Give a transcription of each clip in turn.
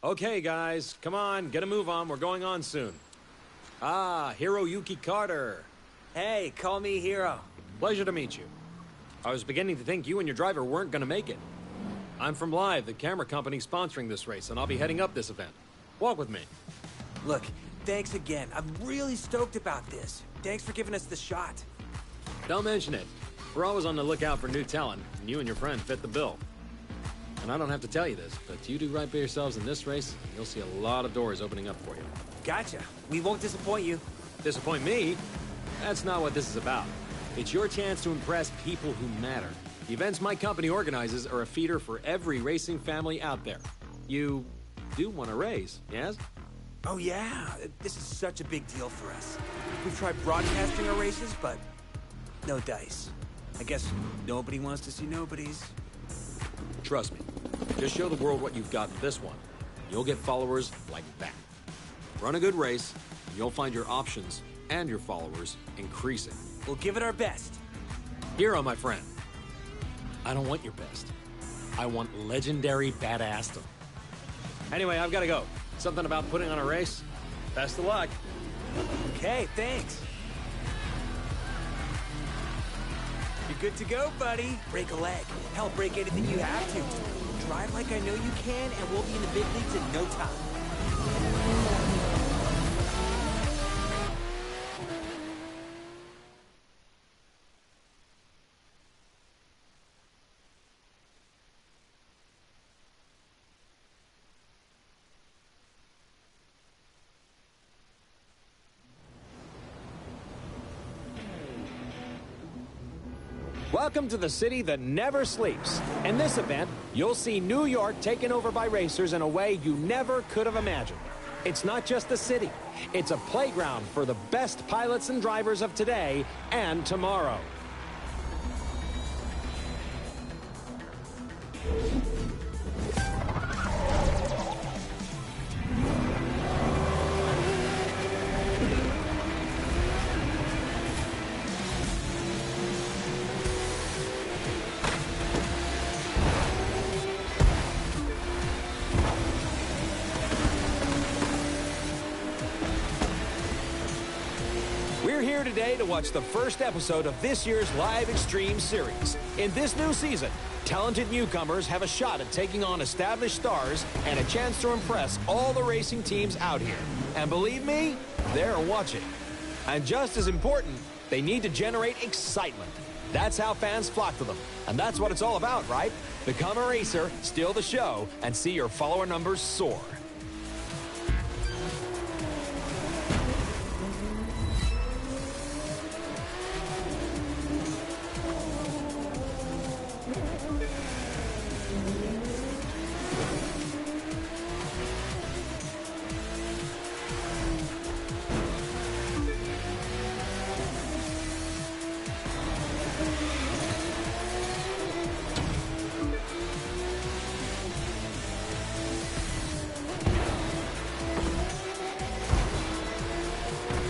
Okay, guys, come on, get a move on. We're going on soon. Ah, Hiroyuki Carter. Hey, call me Hiro. Pleasure to meet you. I was beginning to think you and your driver weren't gonna make it. I'm from Live, the camera company sponsoring this race, and I'll be heading up this event. Walk with me. Look, thanks again. I'm really stoked about this. Thanks for giving us the shot. Don't mention it. We're always on the lookout for new talent, and you and your friend fit the bill. And I don't have to tell you this, but you do right by yourselves in this race, and you'll see a lot of doors opening up for you. Gotcha. We won't disappoint you. Disappoint me? That's not what this is about. It's your chance to impress people who matter. The events my company organizes are a feeder for every racing family out there. You do want to race, yes? Oh yeah, this is such a big deal for us. We've tried broadcasting our races, but no dice. I guess nobody wants to see nobodies. Trust me. Just show the world what you've got in this one. You'll get followers like that. Run a good race, and you'll find your options and your followers increasing. We'll give it our best. Hiro, my friend. I don't want your best. I want legendary badassdom. Anyway, I've got to go. Something about putting on a race? Best of luck. Okay, thanks. You're good to go, buddy. Break a leg. Hell, break anything you have to. Just drive like I know you can, and we'll be in the big leagues in no time. Welcome to the city that never sleeps. In this event, you'll see New York taken over by racers in a way you never could have imagined. It's not just a city. It's a playground for the best pilots and drivers of today and tomorrow. We're here today to watch the first episode of this year's Live Extreme series. In this new season, talented newcomers have a shot at taking on established stars and a chance to impress all the racing teams out here. And believe me, they're watching. And just as important, they need to generate excitement. That's how fans flock to them. And that's what it's all about, right? Become a racer, steal the show, and see your follower numbers soar.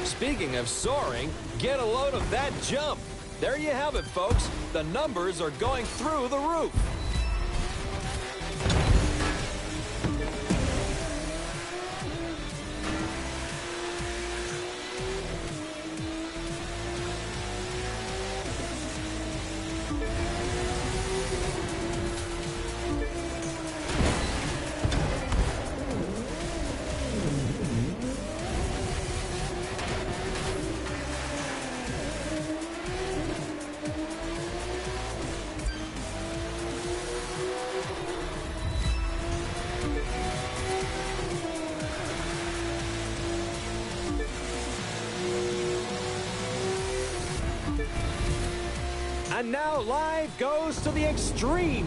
Speaking of soaring, get a load of that jump. There you have it, folks. The numbers are going through the roof. And now Live goes to the extreme.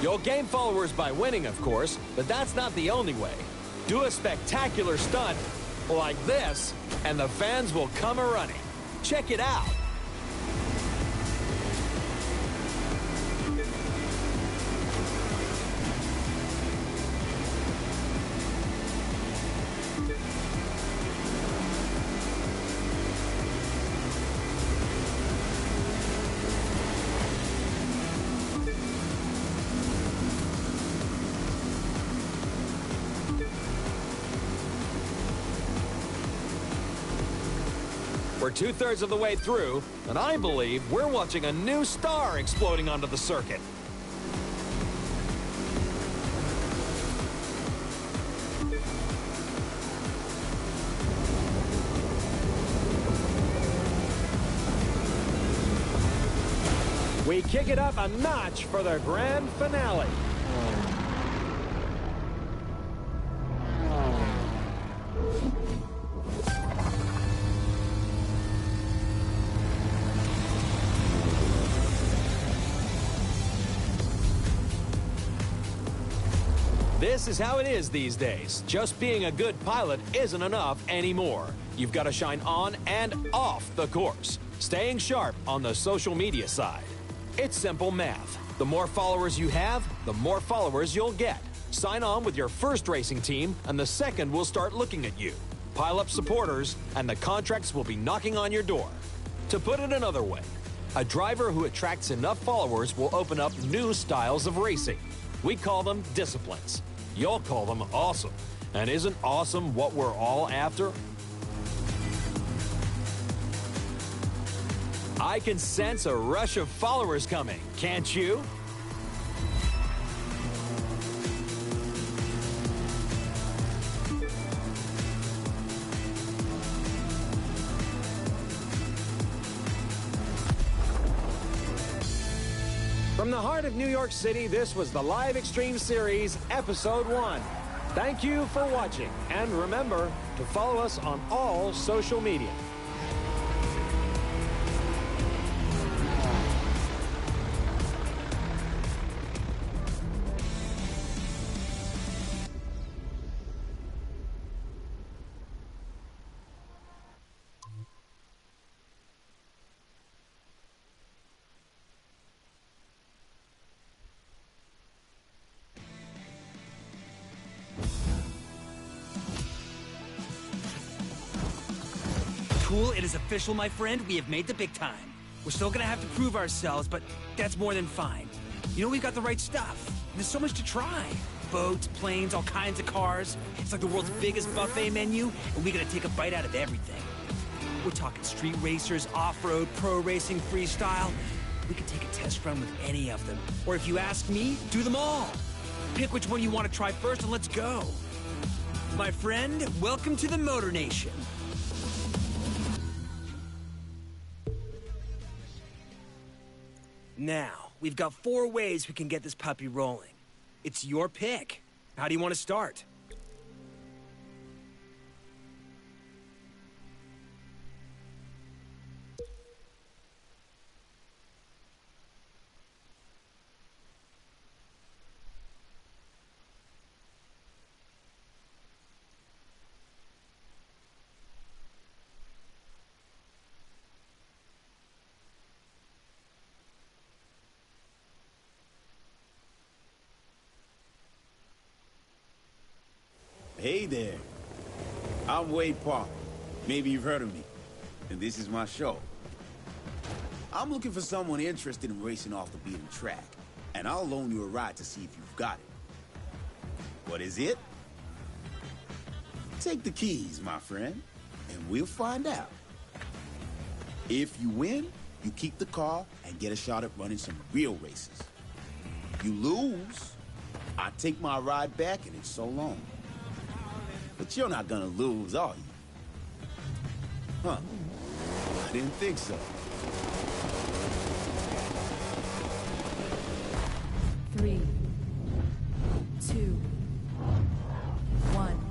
You'll gain followers by winning, of course, but that's not the only way. Do a spectacular stunt like this, and the fans will come a-running. Check it out. We're 2/3 of the way through, and I believe we're watching a new star exploding onto the circuit. We kick it up a notch for the grand finale. This is how it is these days. Just being a good pilot isn't enough anymore. You've got to shine on and off the course, staying sharp on the social media side. It's simple math. The more followers you have, the more followers you'll get. Sign on with your first racing team, and the second will start looking at you. Pile up supporters, and the contracts will be knocking on your door. To put it another way, a driver who attracts enough followers will open up new styles of racing. We call them disciplines. You'll call them awesome. And isn't awesome what we're all after? I can sense a rush of followers coming, can't you? From the heart of New York City, this was the Live Extreme Series, Episode 1. Thank you for watching, and remember to follow us on all social media. Cool, it is official, my friend. We have made the big time. We're still gonna have to prove ourselves, but that's more than fine. You know, we've got the right stuff. There's so much to try. Boats, planes, all kinds of cars. It's like the world's biggest buffet menu, and we gotta take a bite out of everything. We're talking street racers, off-road, pro racing, freestyle. We could take a test run with any of them. Or if you ask me, do them all. Pick which one you want to try first and let's go. My friend, welcome to the Motor Nation. Now, we've got 4 ways we can get this puppy rolling. It's your pick. How do you want to start? Hey there. I'm Wade Parker. Maybe you've heard of me. And this is my show. I'm looking for someone interested in racing off the beaten track. And I'll loan you a ride to see if you've got it. What is it? Take the keys, my friend, and we'll find out. If you win, you keep the car and get a shot at running some real races. You lose, I take my ride back and it's so long. But you're not gonna lose, are you? Huh. I didn't think so. 3, 2, 1.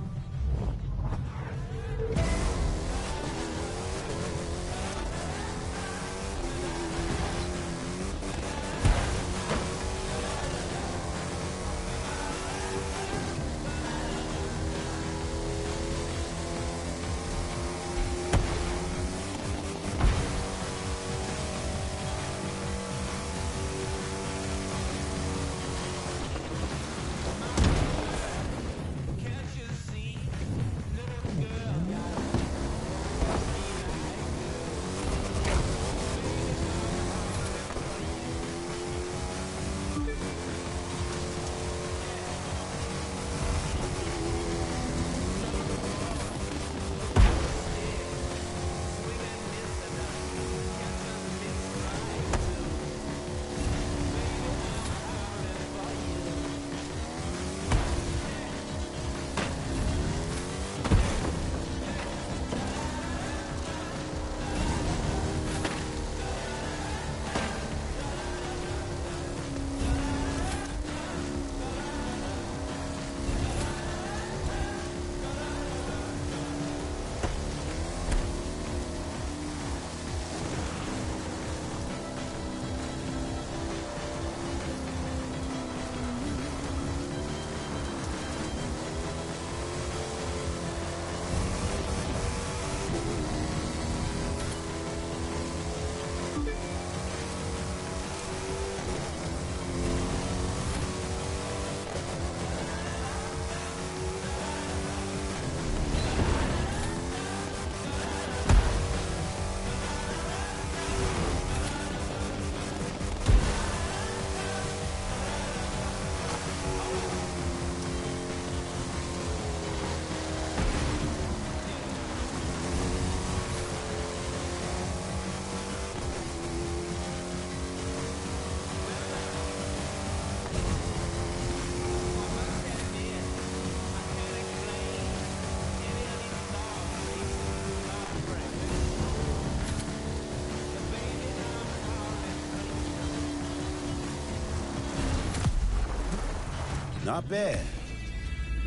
Not bad.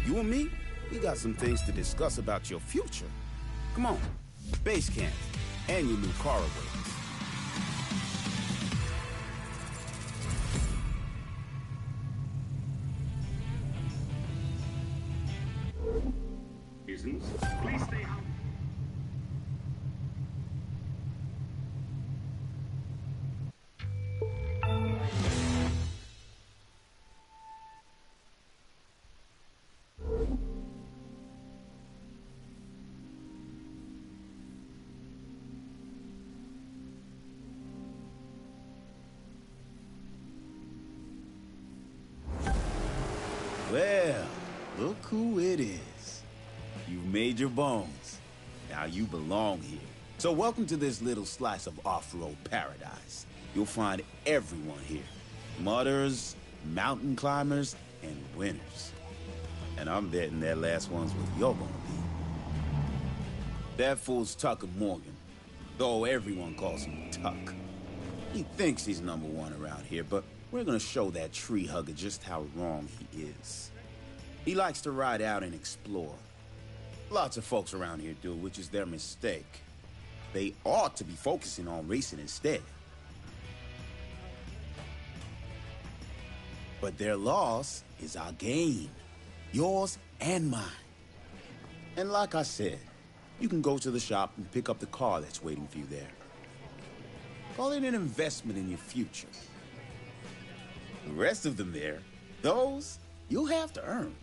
You and me, we got some things to discuss about your future. Come on, base camp, and your new car away. Please stay home. Well, look who it is. You've made your bones. Now you belong here. So welcome to this little slice of off-road paradise. You'll find everyone here. Mudders, mountain climbers, and winners. And I'm betting that last one's what you're gonna be. That fool's Tucker Morgan, though everyone calls him Tuck. He thinks he's number one around here, but we're gonna show that tree hugger just how wrong he is. He likes to ride out and explore. Lots of folks around here do, which is their mistake. They ought to be focusing on racing instead. But their loss is our gain. Yours and mine. And like I said, you can go to the shop and pick up the car that's waiting for you there. Call it an investment in your future. The rest of them there, those you'll have to earn.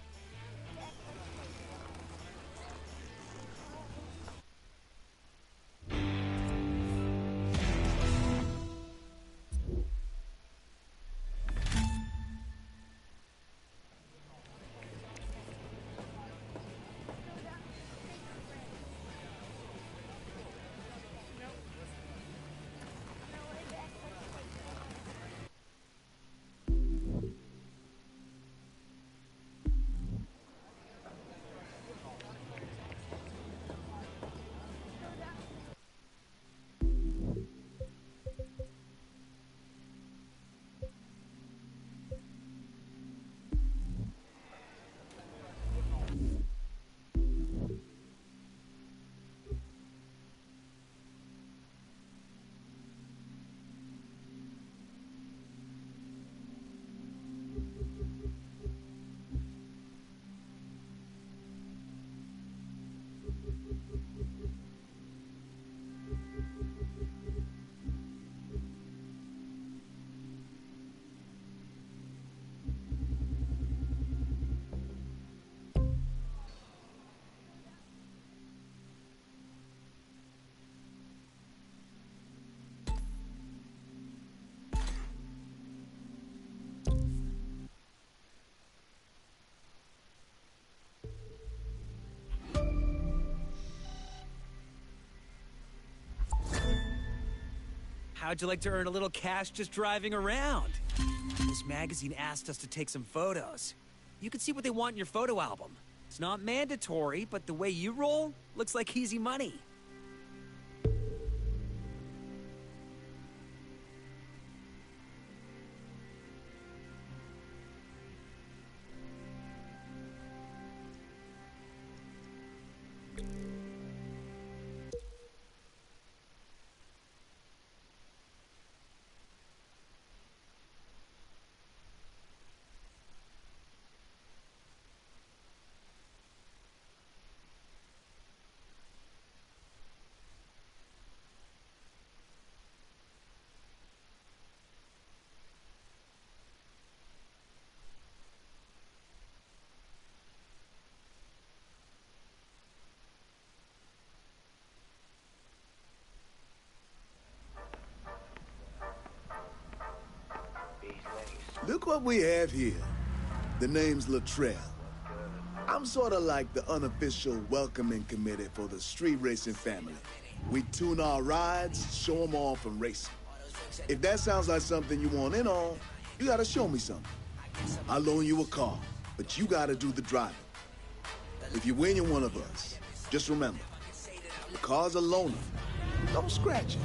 How'd you like to earn a little cash just driving around? This magazine asked us to take some photos. You can see what they want in your photo album. It's not mandatory, but the way you roll looks like easy money. Look what we have here. The name's Luttrell. I'm sort of like the unofficial welcoming committee for the street racing family. We tune our rides, show them off, and race. If that sounds like something you want in on, you gotta show me something. I'll loan you a car, but you gotta do the driving. If you win, you're one of us. Just remember, the car's a loaner. Don't scratch it.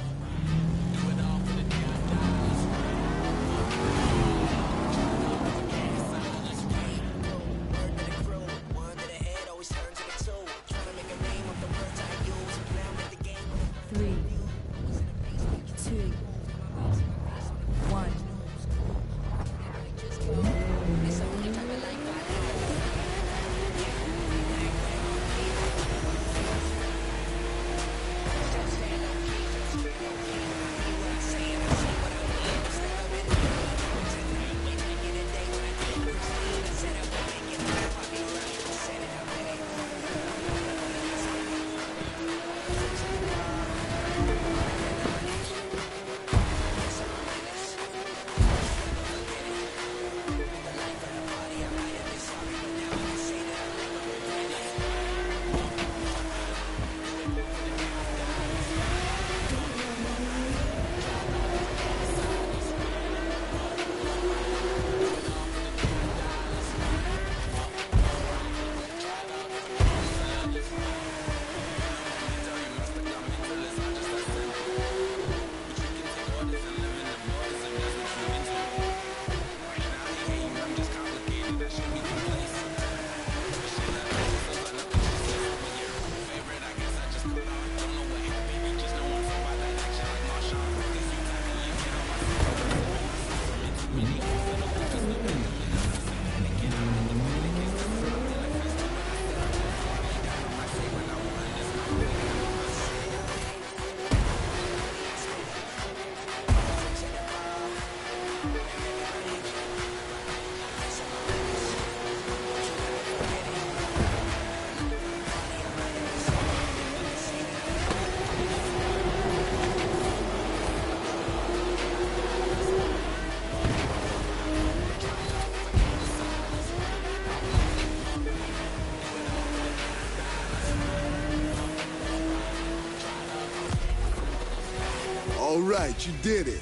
All right, you did it.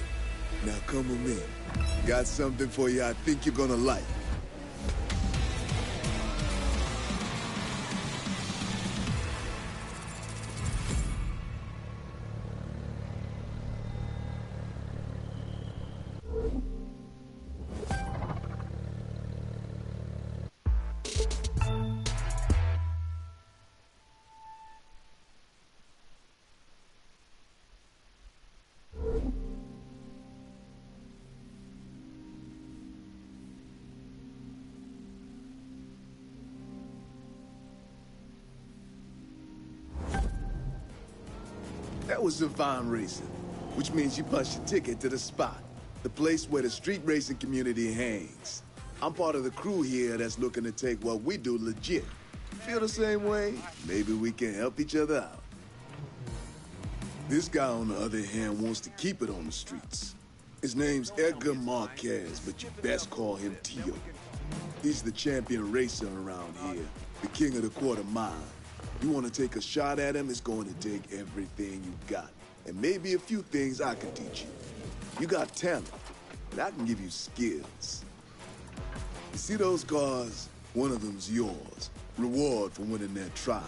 Now come with me. Got something for you I think you're gonna like. That was Divine Racing, which means you punch your ticket to the spot, the place where the street racing community hangs. I'm part of the crew here that's looking to take what we do legit. Feel the same way? Maybe we can help each other out. This guy, on the other hand, wants to keep it on the streets. His name's Edgar Marquez, but you best call him Tio. He's the champion racer around here, the king of the quarter mile. You want to take a shot at him, it's going to take everything you got. And maybe a few things I can teach you. You got talent, and I can give you skills. You see those cars? One of them's yours. Reward for winning that trial.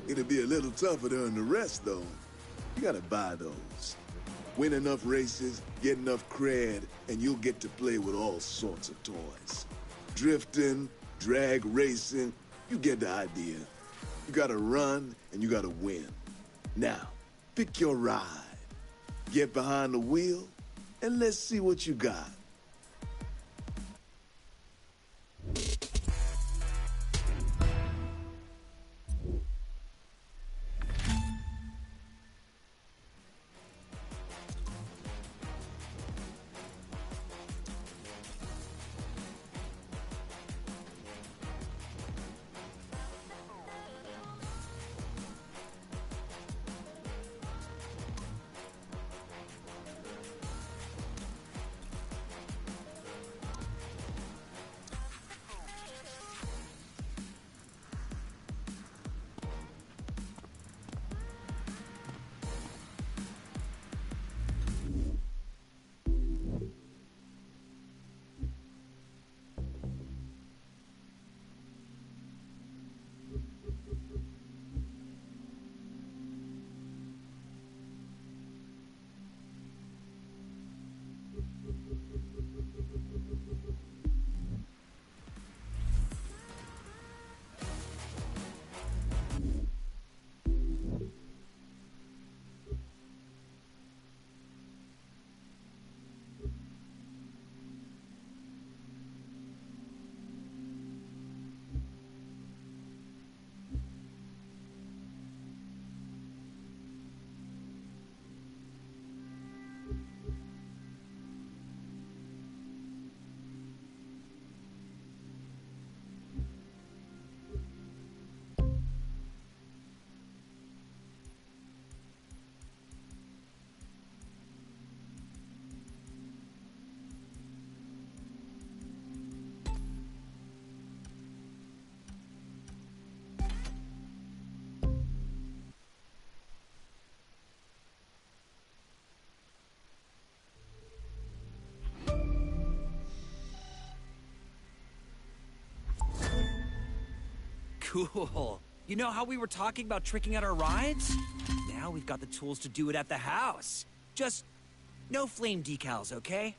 It'll be a little tougher to earn the rest, though. You gotta buy those. Win enough races, get enough cred, and you'll get to play with all sorts of toys. Drifting, drag racing, you get the idea. You gotta run, and you gotta win. Now, pick your ride. Get behind the wheel, and let's see what you got. Cool. You know how we were talking about tricking out our rides? Now we've got the tools to do it at the house. Just no flame decals, okay?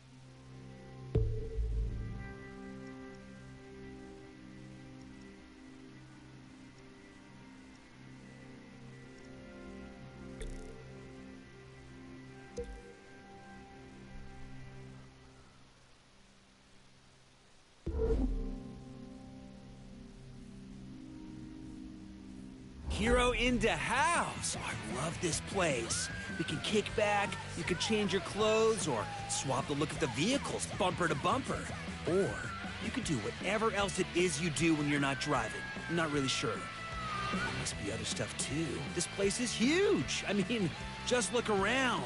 Hero in the house. Oh, I love this place. We can kick back, you can change your clothes, or swap the look of the vehicles bumper to bumper. Or you could do whatever else it is you do when you're not driving. I'm not really sure. There must be other stuff too. This place is huge. I mean, just look around.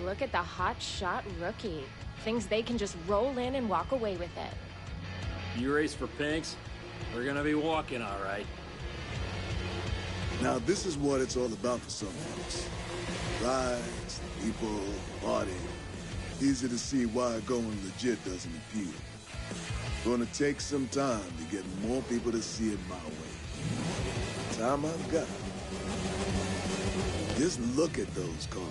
Look at the hot-shot rookie. Thinks they can just roll in and walk away with it. You race for pinks? We're gonna be walking, all right. Now, this is what it's all about for some folks. Rides, people, party. Easy to see why going legit doesn't appeal. Gonna take some time to get more people to see it my way. Time I've got. Just look at those cars.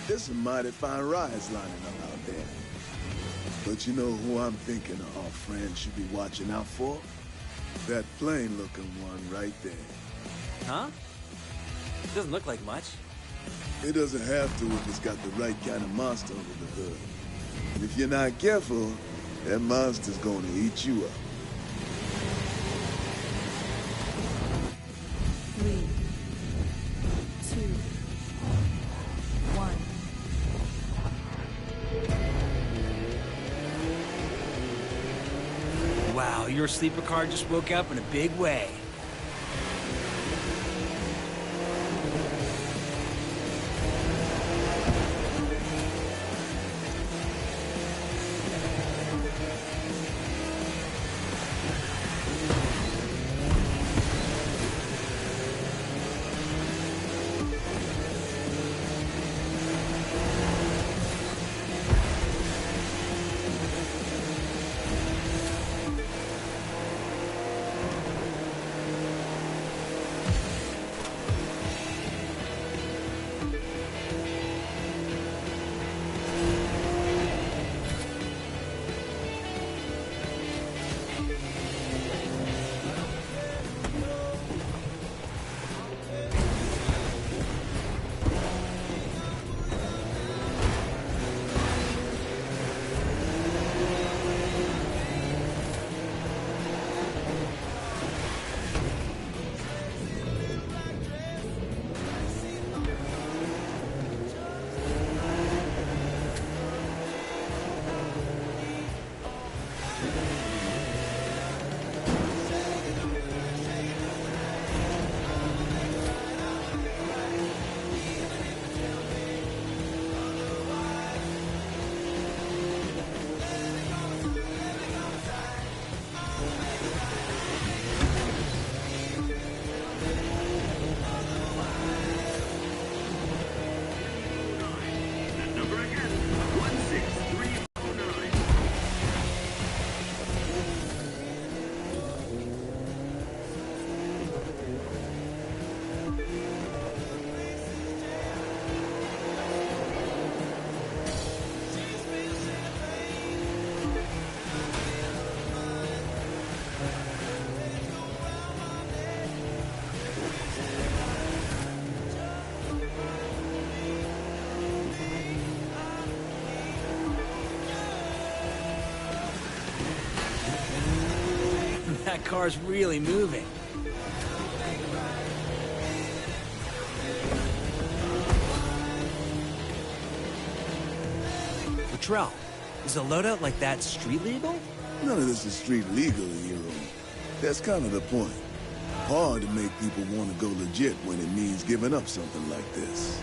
There's some mighty fine rides lining up out there. But you know who I'm thinking our friends should be watching out for? That plain-looking one right there. Huh? It doesn't look like much. It doesn't have to if it's got the right kind of monster under the hood. And if you're not careful, that monster's gonna eat you up. 3, 2, 1. Wow, your sleeper car just woke up in a big way. Number again, 16309. That car's really moving. Latrell, is a loadout like that street legal? None of this is street legal, Hero. That's kind of the point. Hard to make people want to go legit when it means giving up something like this.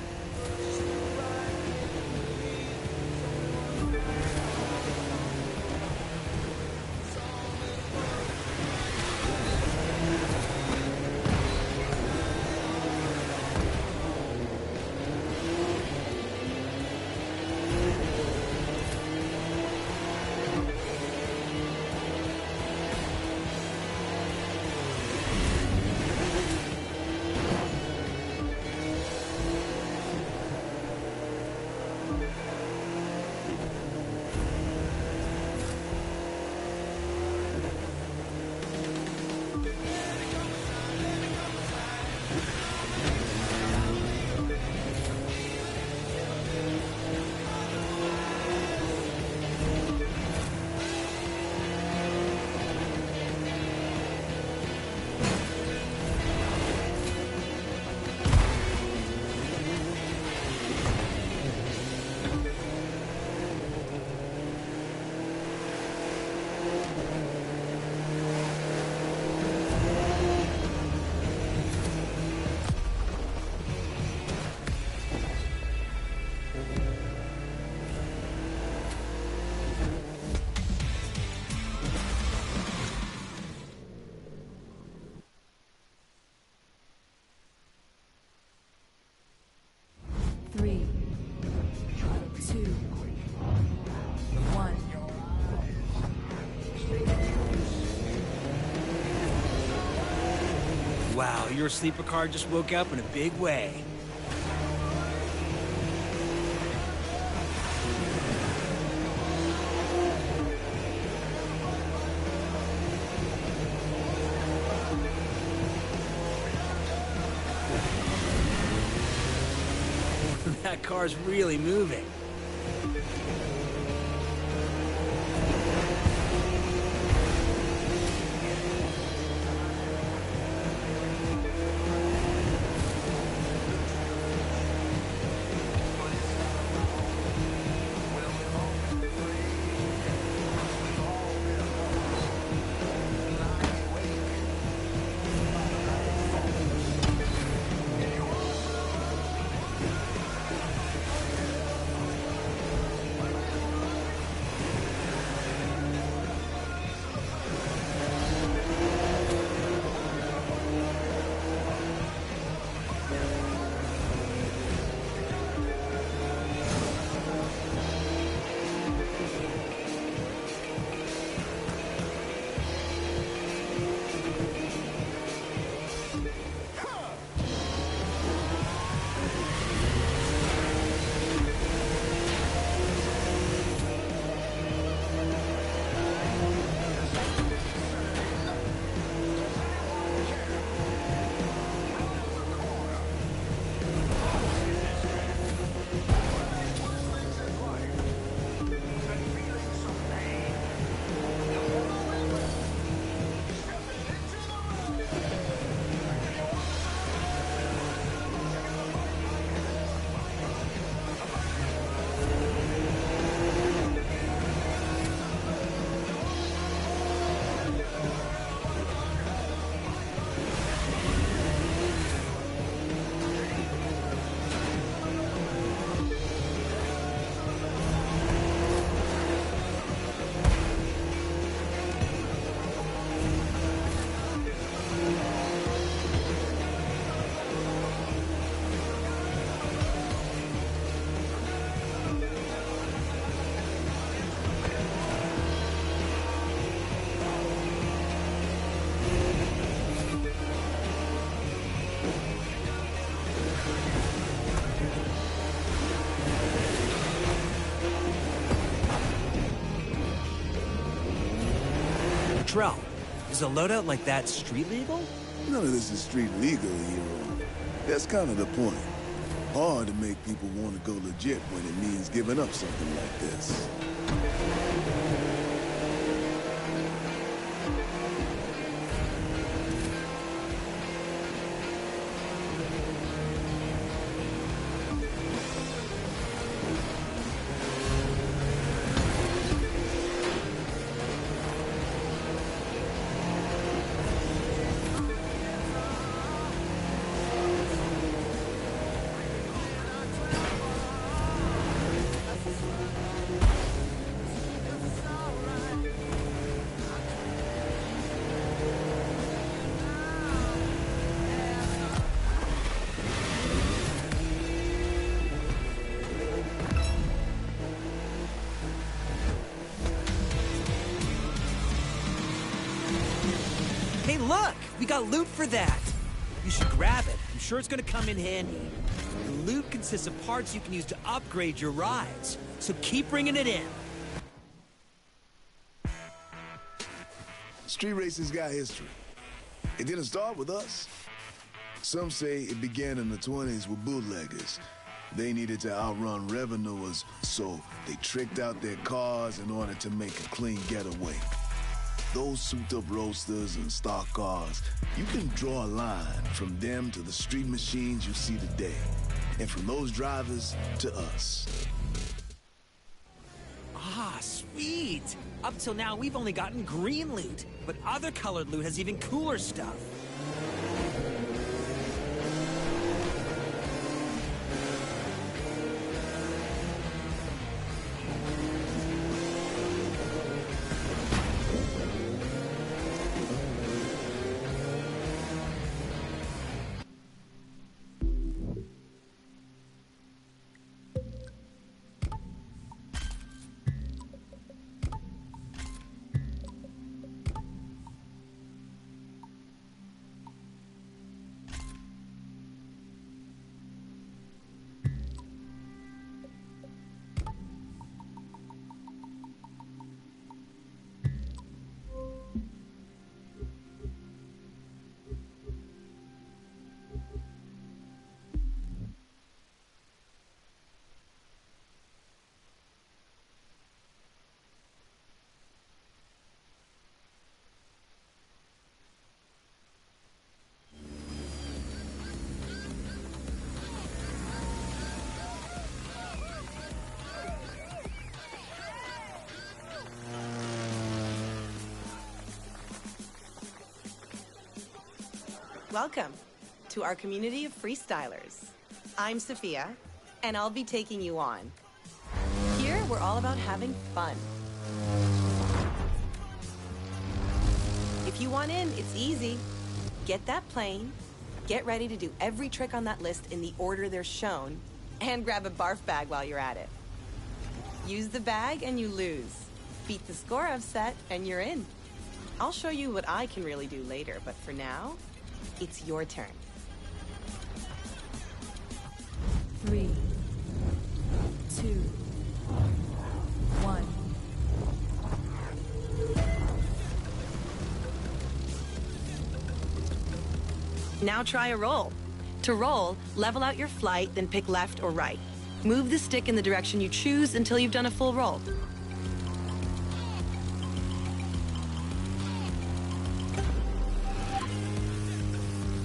Wow, your sleeper car just woke up in a big way. That car's really moving. Trell, is a loadout like that street legal? None of this is street legal, hero. That's kind of the point. Hard to make people want to go legit when it means giving up something like this. Hey, look! We got loot for that! You should grab it. I'm sure it's gonna come in handy. The loot consists of parts you can use to upgrade your rides, so keep bringing it in. Street racing's got history. It didn't start with us. Some say it began in the 20s with bootleggers. They needed to outrun revenuers, so they tricked out their cars in order to make a clean getaway. Those souped-up roadsters and stock cars, you can draw a line from them to the street machines you see today, and from those drivers to us. Ah, sweet! Up till now, we've only gotten green loot, but other colored loot has even cooler stuff. Welcome to our community of freestylers. I'm Sophia, and I'll be taking you on. Here, we're all about having fun. If you want in, it's easy. Get that plane, get ready to do every trick on that list in the order they're shown, and grab a barf bag while you're at it. Use the bag and you lose. Beat the score I've set and you're in. I'll show you what I can really do later, but for now, it's your turn. 3, 2, 1. Now try a roll. To roll, level out your flight, then pick left or right. Move the stick in the direction you choose until you've done a full roll.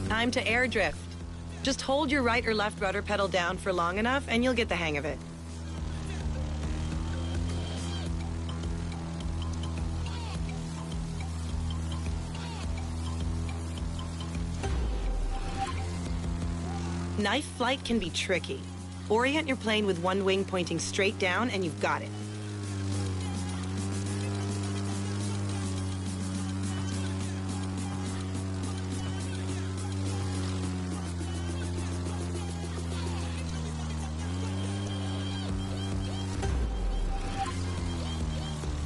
Time to air drift. Just hold your right or left rudder pedal down for long enough and you'll get the hang of it. Knife flight can be tricky. Orient your plane with one wing pointing straight down and you've got it.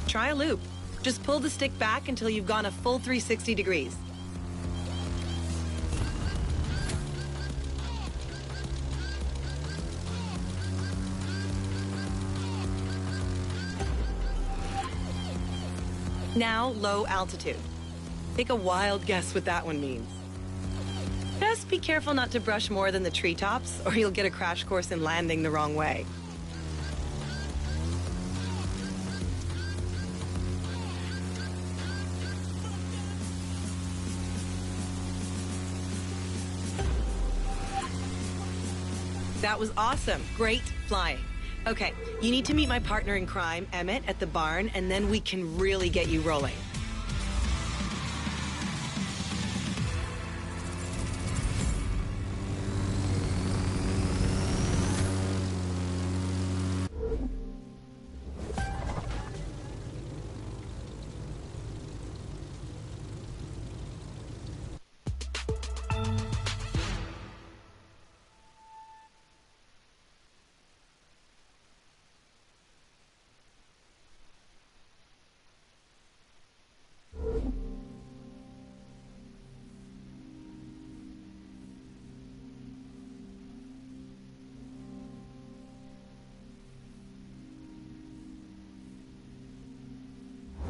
Try a loop. Just pull the stick back until you've gone a full 360 degrees. Now, low altitude. Take a wild guess what that one means. Just be careful not to brush more than the treetops, or you'll get a crash course in landing the wrong way. That was awesome. Great flying. Okay, you need to meet my partner in crime, Emmett, at the barn, and then we can really get you rolling.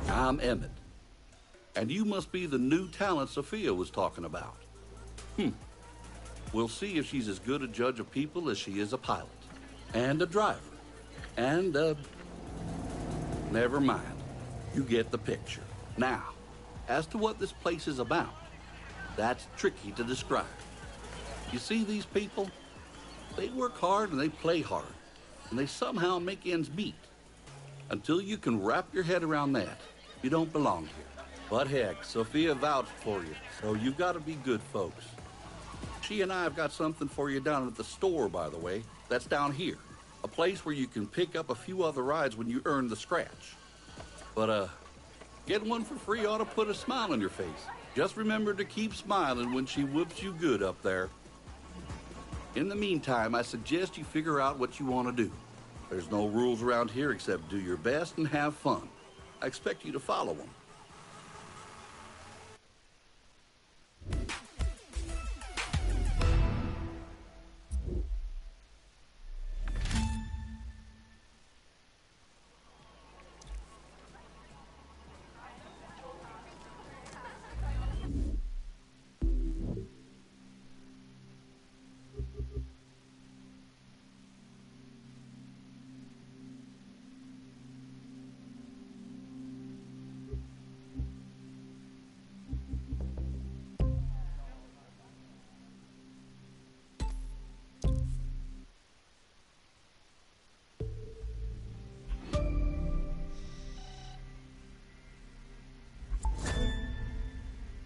I'm Emmett. And you must be the new talent Sophia was talking about. We'll see if she's as good a judge of people as she is a pilot. And a driver. And never mind. You get the picture. Now, as to what this place is about, that's tricky to describe. You see these people? They work hard and they play hard. And they somehow make ends meet. Until you can wrap your head around that, you don't belong here. But heck, Sophia vouched for you, so you've got to be good folks. She and I have got something for you down at the store, by the way. That's down here. A place where you can pick up a few other rides when you earn the scratch. But, getting one for free ought to put a smile on your face. Just remember to keep smiling when she whoops you good up there. In the meantime, I suggest you figure out what you want to do. There's no rules around here except do your best and have fun. I expect you to follow them.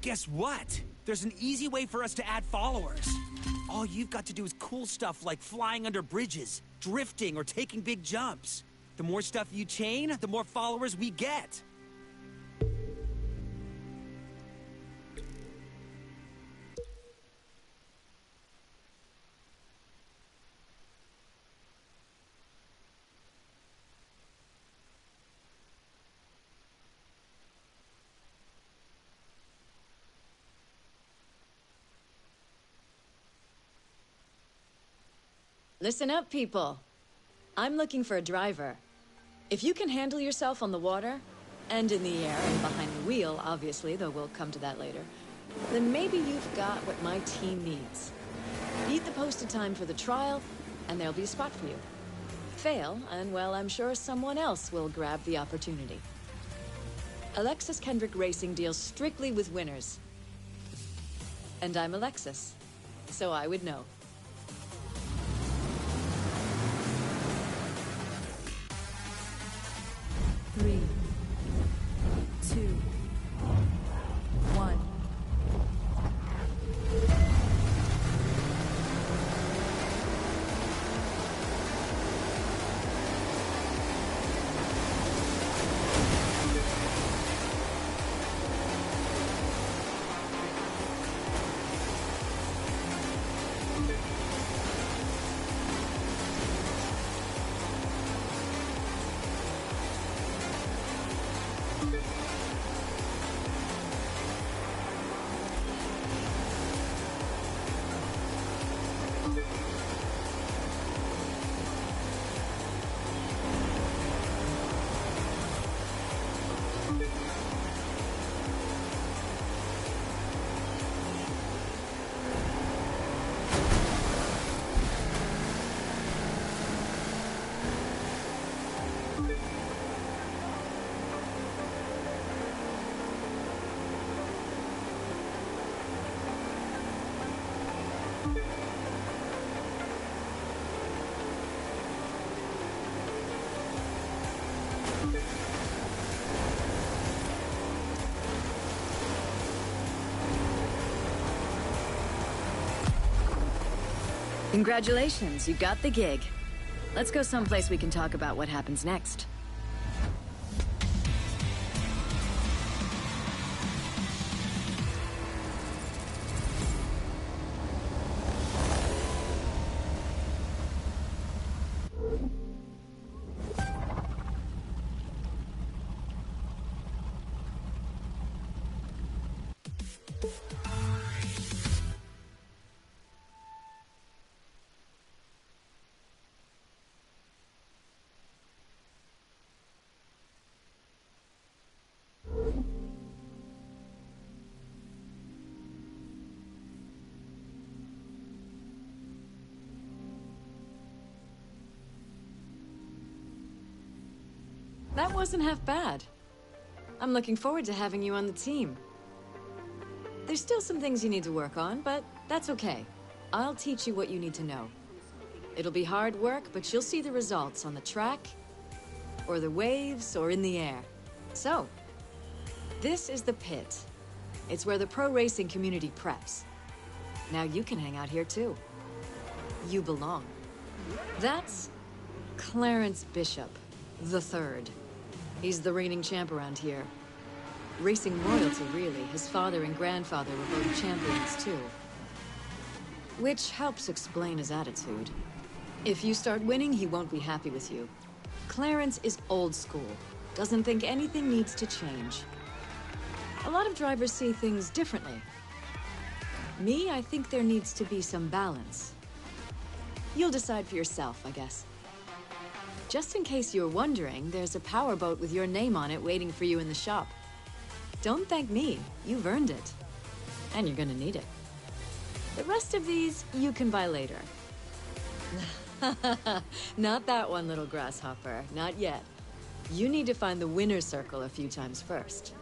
Guess what? there's an easy way for us to add followers. All you've got to do is cool stuff like flying under bridges, drifting, or taking big jumps. The more stuff you chain, the more followers we get. Listen up, people. I'm looking for a driver. If you can handle yourself on the water, and in the air, and behind the wheel, obviously, though we'll come to that later, then maybe you've got what my team needs. Beat the posted time for the trial, and there'll be a spot for you. Fail, and well, I'm sure someone else will grab the opportunity. Alexis Kendrick Racing deals strictly with winners. And I'm Alexis, so I would know. Three, 2, 1. Congratulations, you got the gig. Let's go someplace we can talk about what happens next. That wasn't half bad. I'm looking forward to having you on the team. There's still some things you need to work on, but that's okay. I'll teach you what you need to know. It'll be hard work, but you'll see the results on the track, or the waves, or in the air. So, this is the pit. It's where the pro racing community preps. Now you can hang out here too. You belong. That's Clarence Bishop, the Third. He's the reigning champ around here. Racing royalty, really. His father and grandfather were both champions, too. Which helps explain his attitude. If you start winning, he won't be happy with you. Clarence is old school. Doesn't think anything needs to change. A lot of drivers see things differently. Me, I think there needs to be some balance. You'll decide for yourself, I guess. Just in case you're wondering, there's a powerboat with your name on it waiting for you in the shop. Don't thank me, you've earned it. And you're gonna need it. The rest of these, you can buy later. Not that one, little grasshopper, not yet. You need to find the winner's circle a few times first.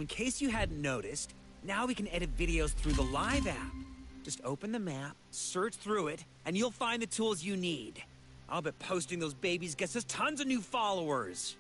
In case you hadn't noticed, now we can edit videos through the Live app. Just open the map, search through it, and you'll find the tools you need. I'll bet posting those babies gets us tons of new followers.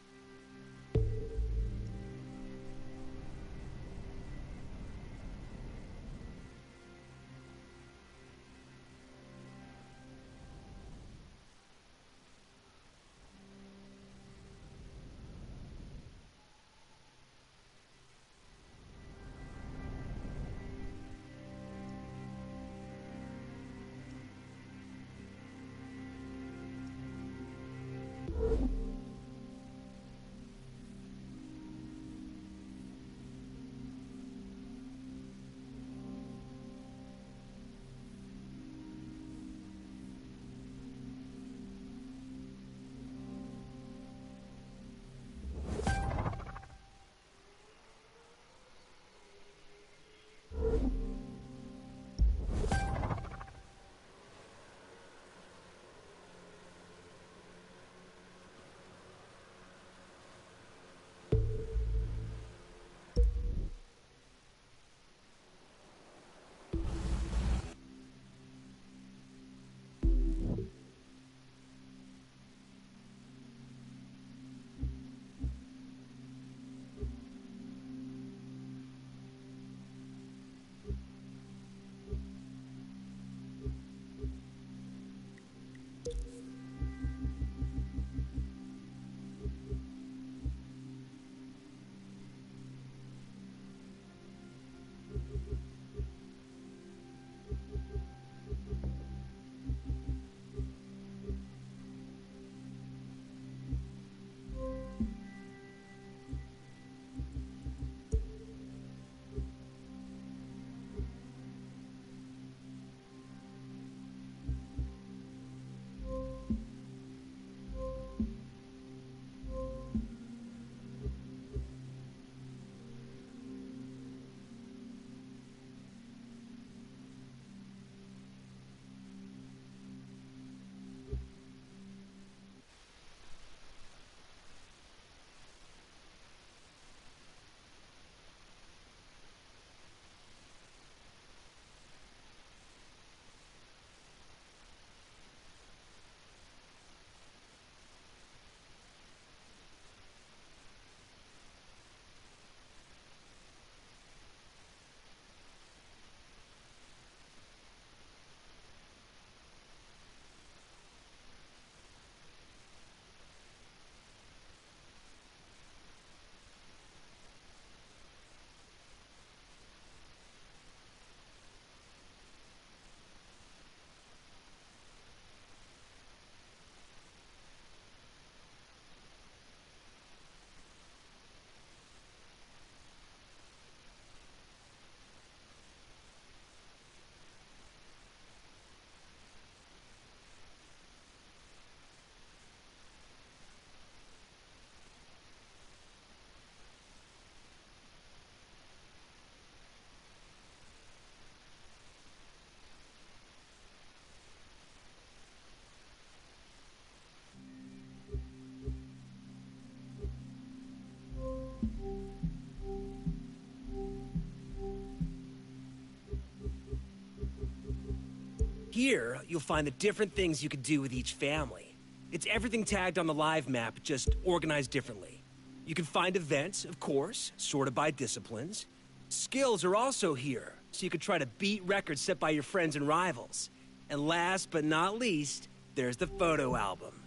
Here, you'll find the different things you could do with each family. It's everything tagged on the Live map, just organized differently. You can find events, of course, sorted by disciplines. Skills are also here, so you can try to beat records set by your friends and rivals. And last but not least, there's the photo album.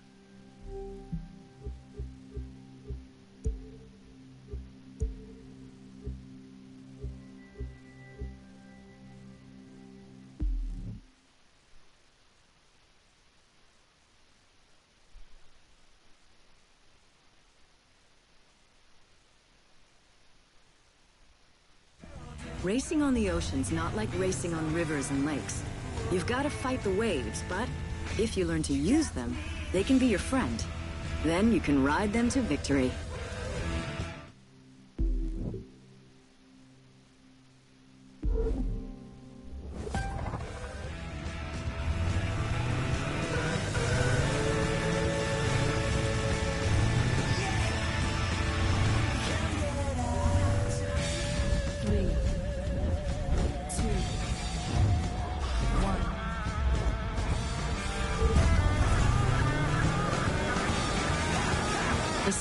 Racing on the ocean's not like racing on rivers and lakes. You've got to fight the waves, but if you learn to use them, they can be your friend. Then you can ride them to victory.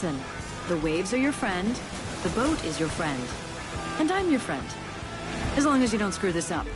Listen, the waves are your friend, the boat is your friend, and I'm your friend. As long as you don't screw this up.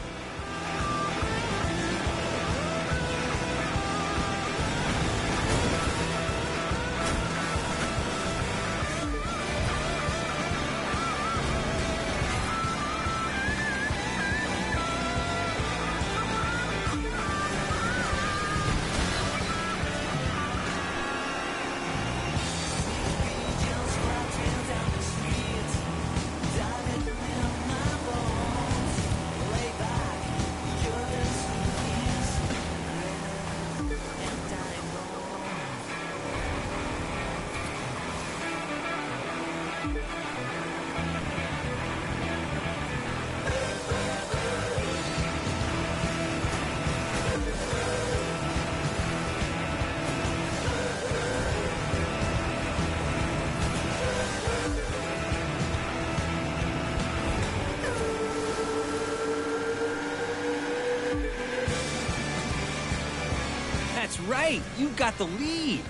That's right, you got the lead.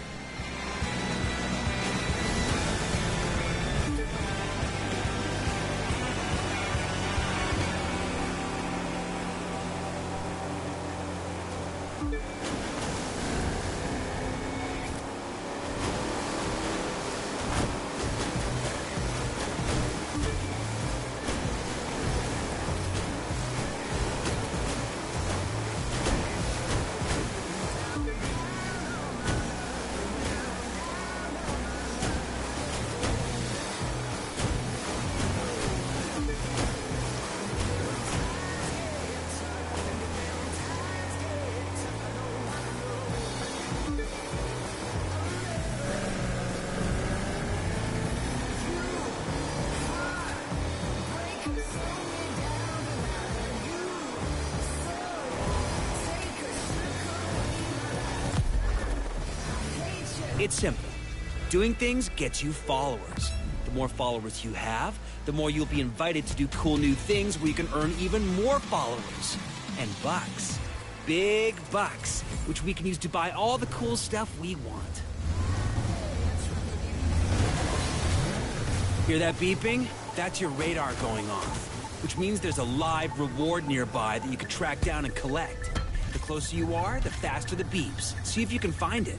It's simple. Doing things gets you followers. The more followers you have, the more you'll be invited to do cool new things where you can earn even more followers. And bucks. Big bucks, which we can use to buy all the cool stuff we want. Hear that beeping? That's your radar going off, which means there's a live reward nearby that you can track down and collect. The closer you are, the faster the beeps. See if you can find it.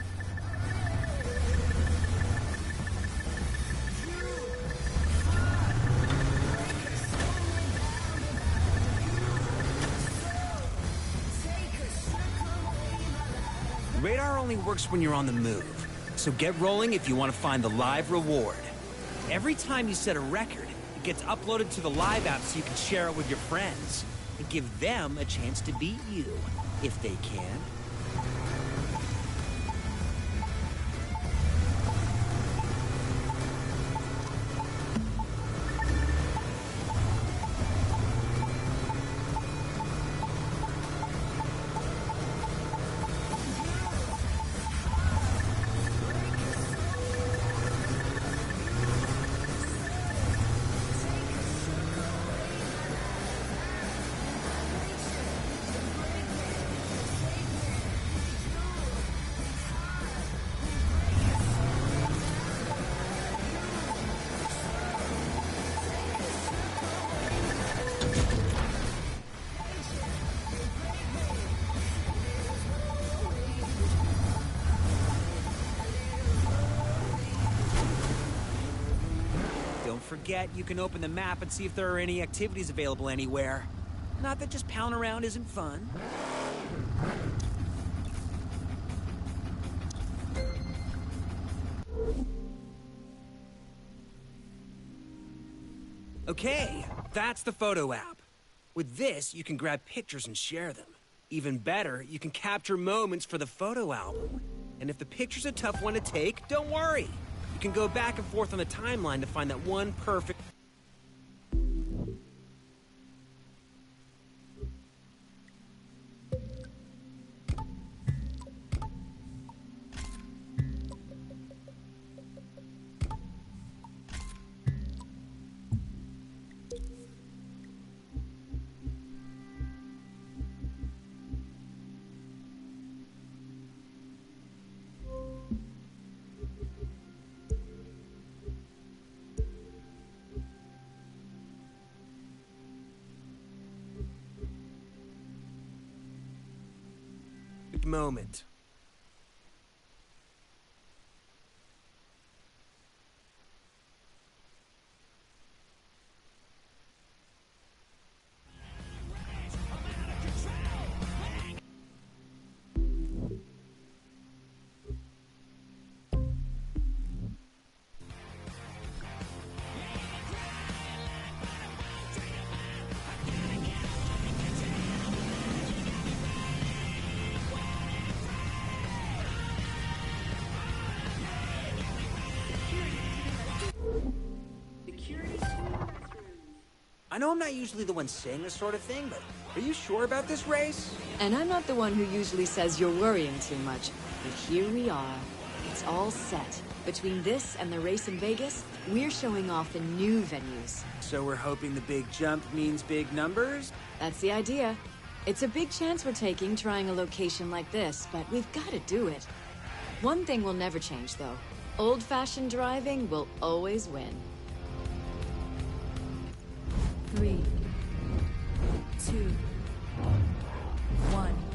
Radar only works when you're on the move, so get rolling if you want to find the live reward. Every time you set a record, it gets uploaded to the live app so you can share it with your friends and give them a chance to beat you, if they can. Forget, you can open the map and see if there are any activities available anywhere. Not that just pounding around isn't fun. Okay, that's the photo app. With this, you can grab pictures and share them. Even better, you can capture moments for the photo album. And if the picture's a tough one to take, don't worry. You can go back and forth on the timeline to find that one perfect... moment. I know I'm not usually the one saying this sort of thing, but are you sure about this race? And I'm not the one who usually says you're worrying too much. But here we are. It's all set. Between this and the race in Vegas, we're showing off the new venues. So we're hoping the big jump means big numbers? That's the idea. It's a big chance we're taking trying a location like this, but we've got to do it. One thing will never change, though. Old-fashioned driving will always win. 3, 2, 1.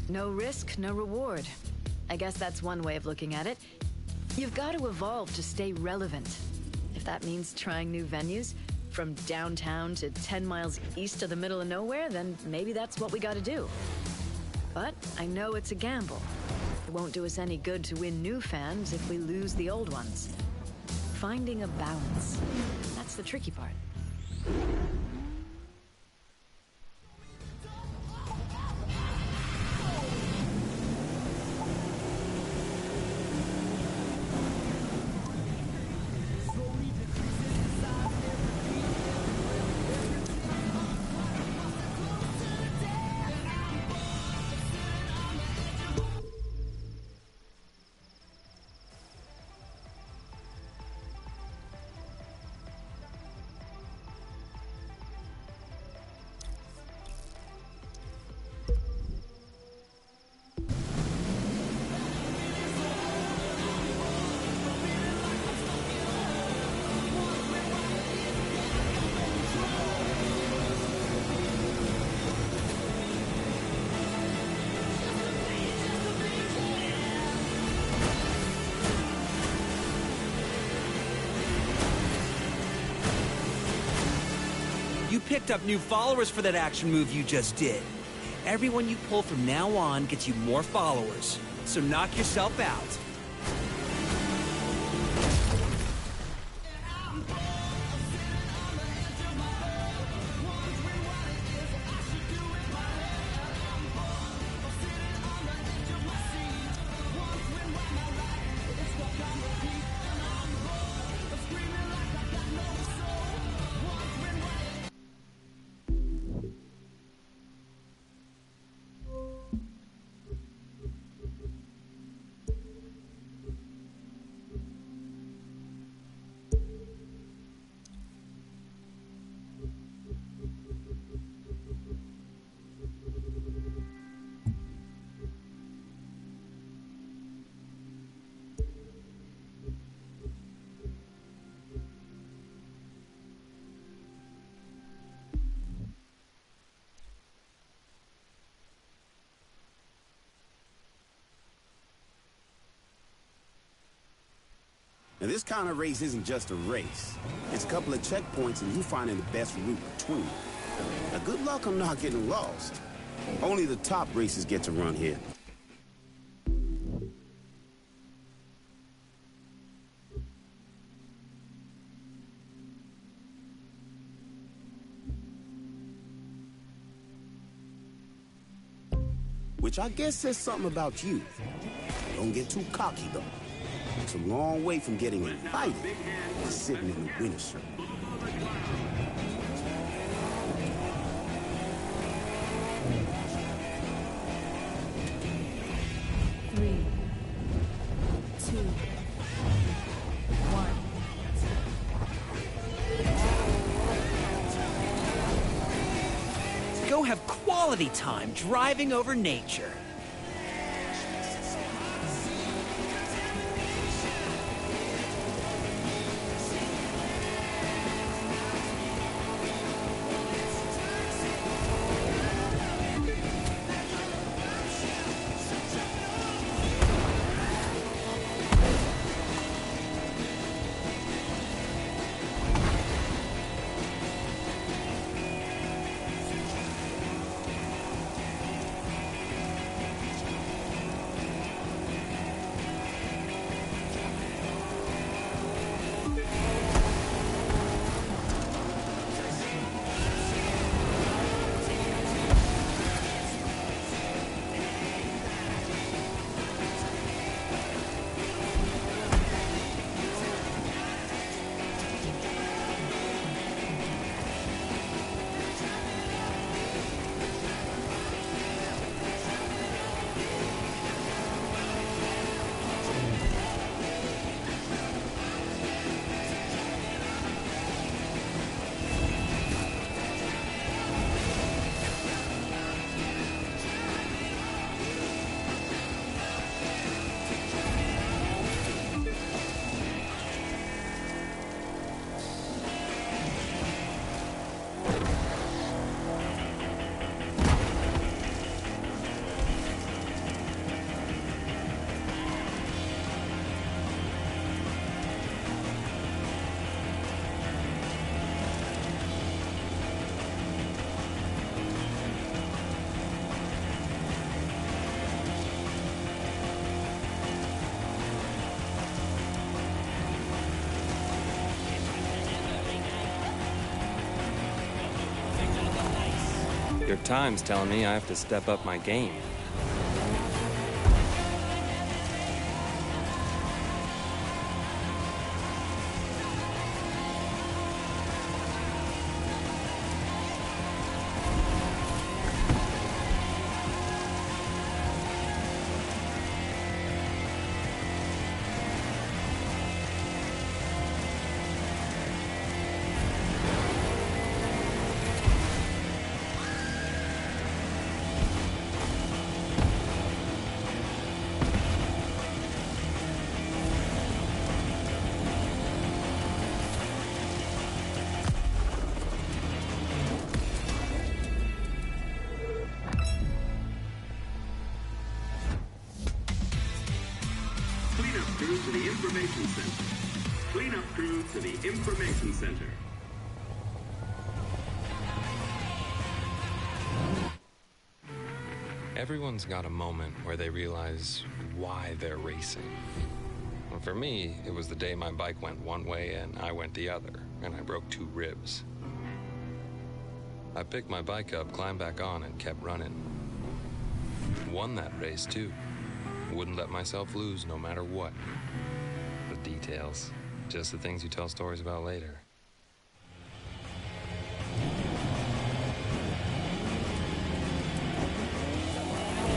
No risk, no reward. I guess that's one way of looking at it. You've got to evolve to stay relevant. If that means trying new venues, from downtown to 10 miles east of the middle of nowhere, then maybe that's what we gotta do. But I know it's a gamble. It won't do us any good to win new fans if we lose the old ones. Finding a balance. That's the tricky part. picked up new followers for that action move you just did. Everyone you pull from now on gets you more followers. So knock yourself out. Now, this kind of race isn't just a race. It's a couple of checkpoints and you finding the best route between them. Now, good luck on not getting lost. Only the top racers get to run here. Which I guess says something about you. Don't get too cocky, though. It's a long way from getting invited to sitting in the winner's shirt. Three, two, one. Go have quality time driving over nature. Your time's telling me I have to step up my game. crew to the Information Center. Cleanup crew to the Information Center. Everyone's got a moment where they realize why they're racing. And for me, it was the day my bike went one way and I went the other, and I broke 2 ribs. I picked my bike up, climbed back on, and kept running. Won that race, too. Wouldn't let myself lose no matter what. The details, just the things you tell stories about later.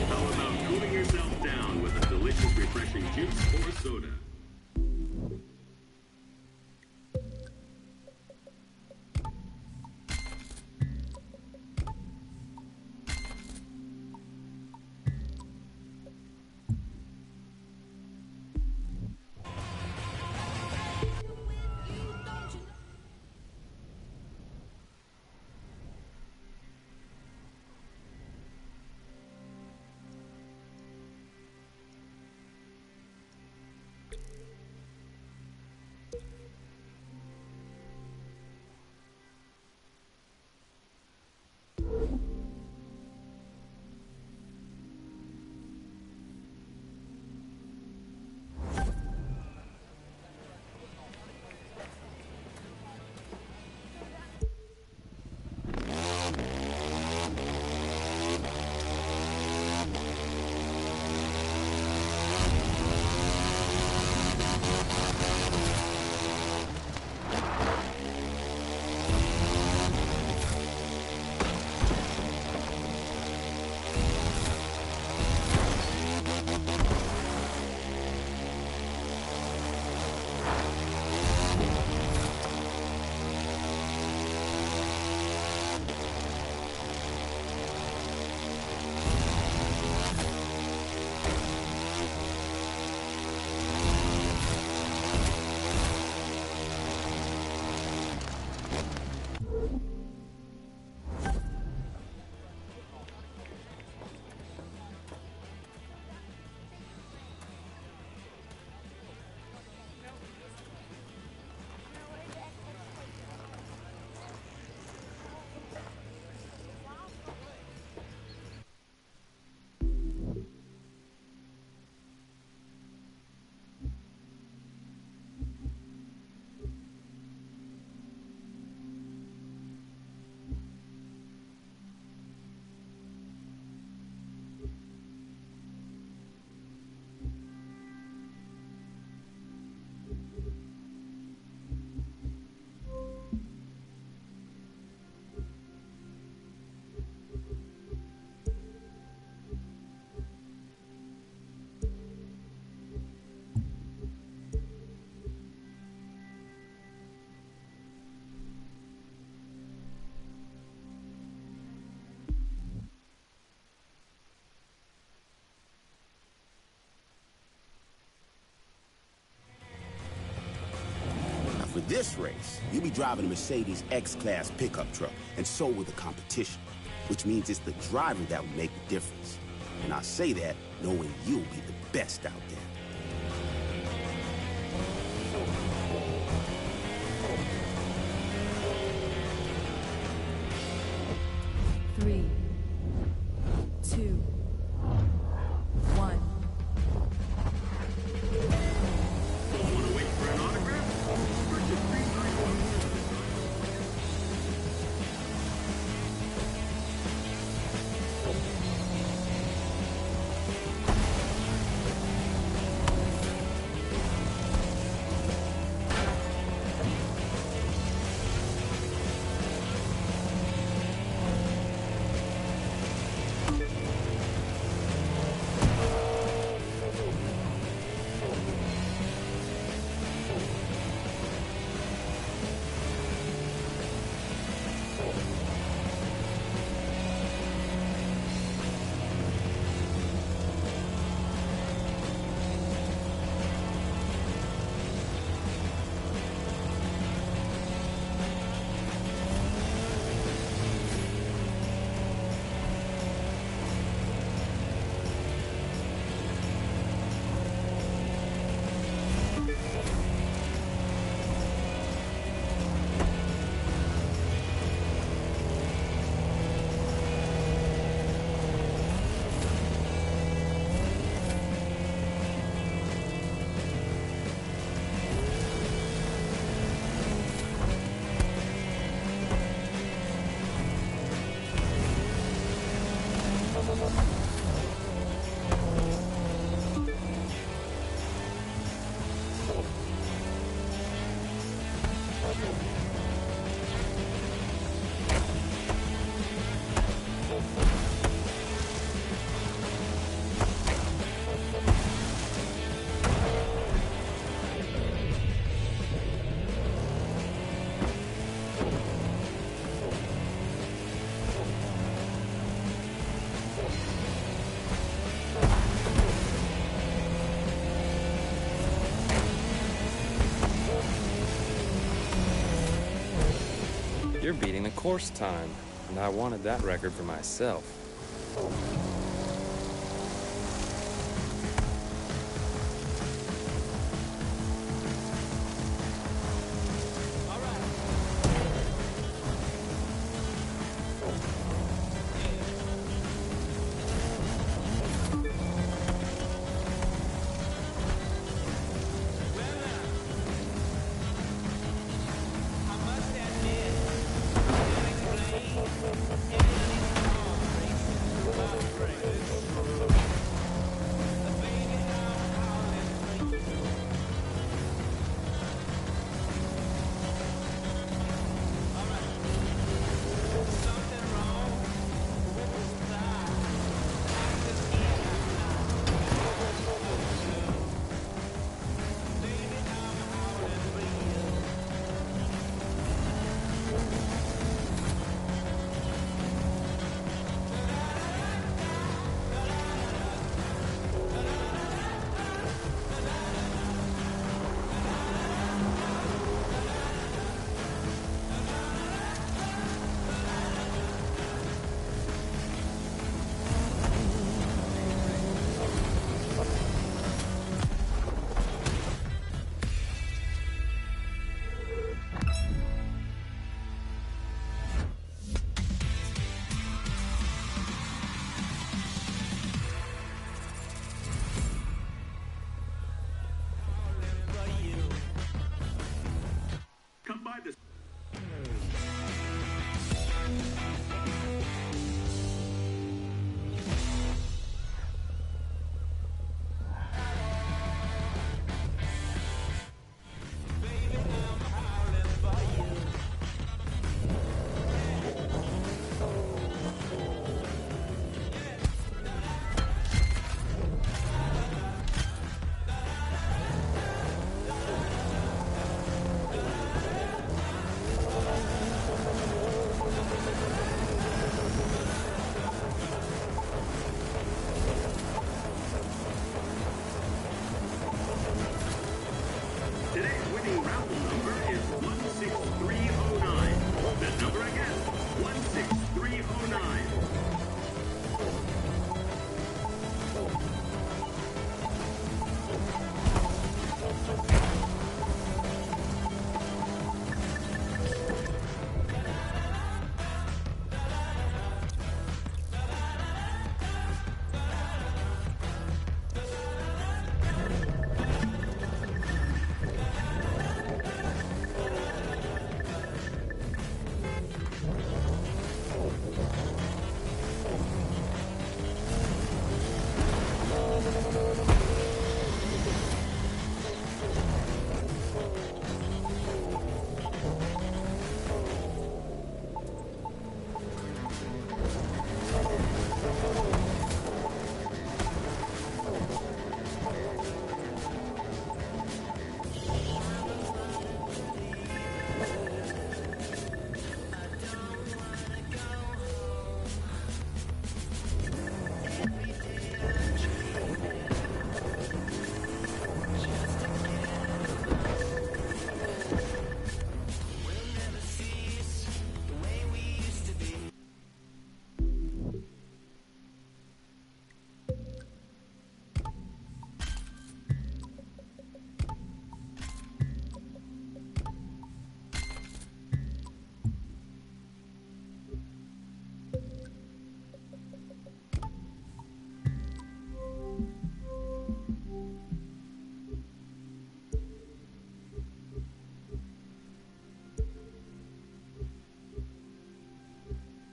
How about cooling yourself down with a delicious, refreshing juice or soda? For this race, you'll be driving a Mercedes X-Class pickup truck, and so will the competition, which means it's the driver that will make the difference. And I say that knowing you'll be the best out there. Three, two, one. Want to wait for an autograph? Purchase 391. You're beating the course time, and I wanted that record for myself. Come by this. Today's winning raffle number is 16309. That number again, 16309.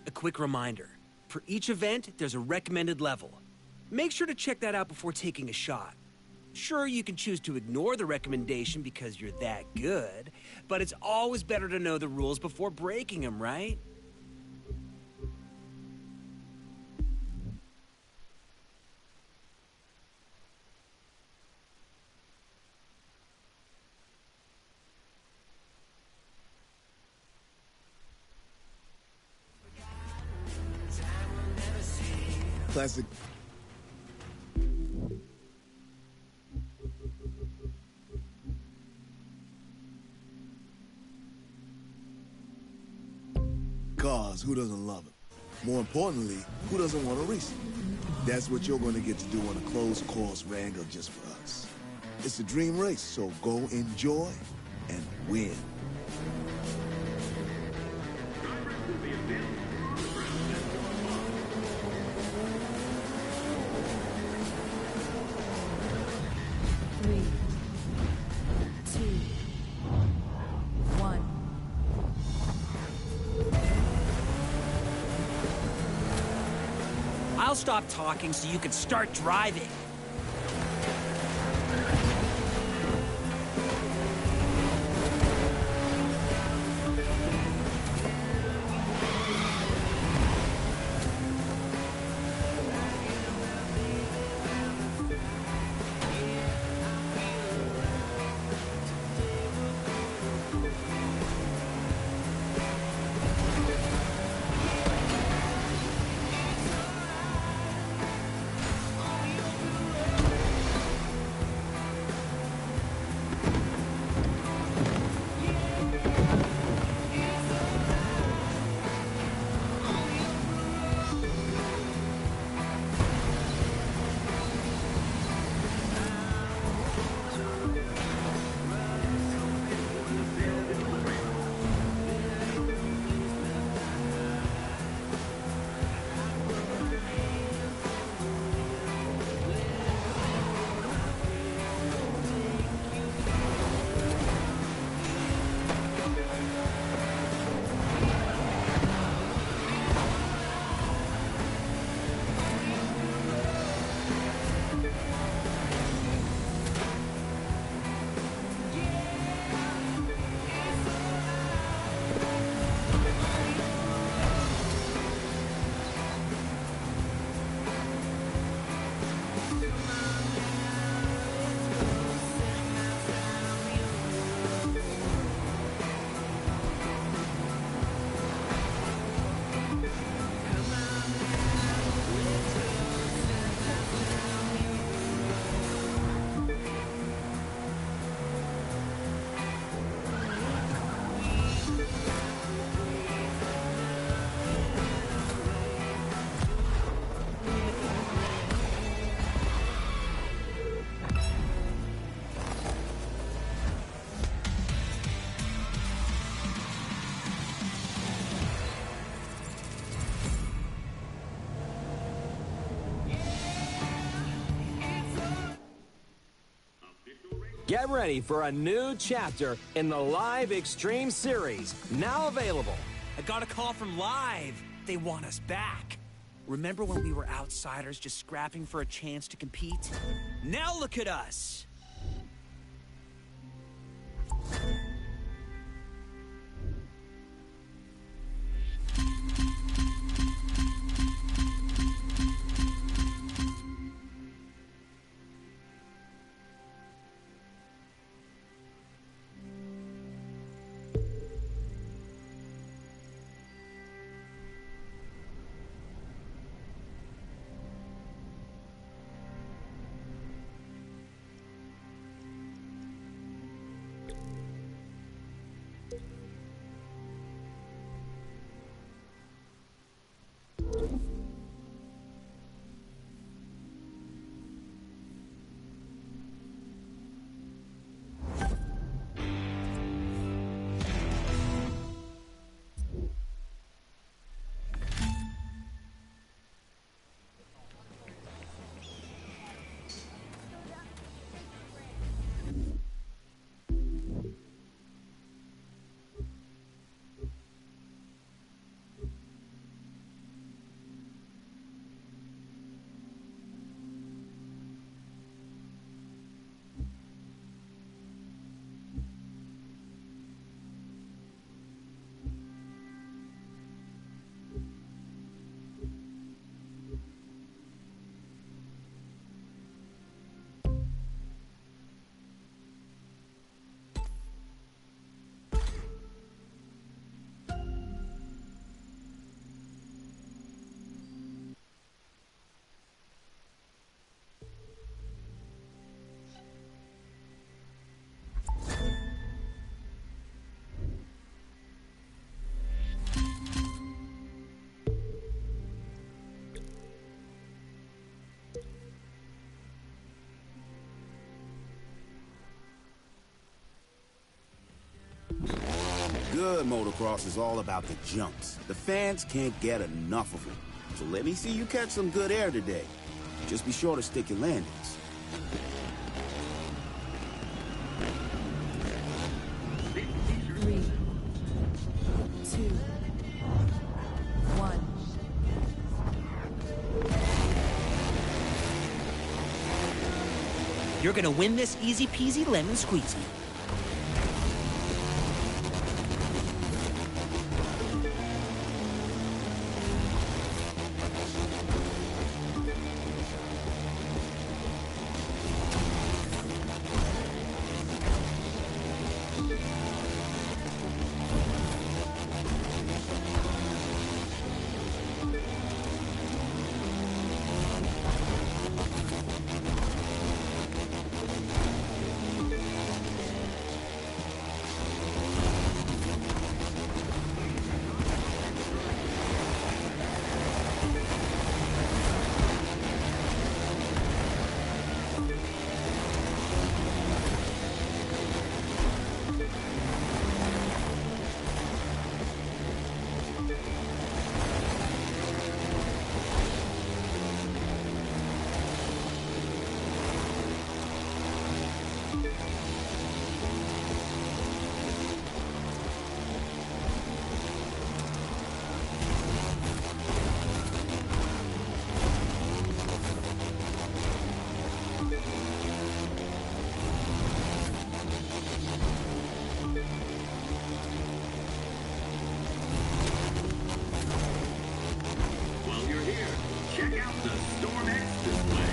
A quick reminder, for each event, there's a recommended level. Make sure to check that out before taking a shot. Sure, you can choose to ignore the recommendation because you're that good, but it's always better to know the rules before breaking them, right? Classic. cars, who doesn't love them? More importantly, who doesn't want to race them? That's what you're going to get to do on a closed-course Wrangle just for us. It's a dream race, so go enjoy and win. Three, two, one. I'll stop talking so you can start driving. Get ready for a new chapter in the Live Extreme Series, now available. I got a call from Live. They want us back. Remember when we were outsiders just scrapping for a chance to compete? Now look at us. good motocross is all about the jumps. The fans can't get enough of them. So let me see you catch some good air today. Just be sure to stick your landings. 3, 2, 1. You're gonna win this easy peasy lemon squeezy. While you're here, check out the Storm X display.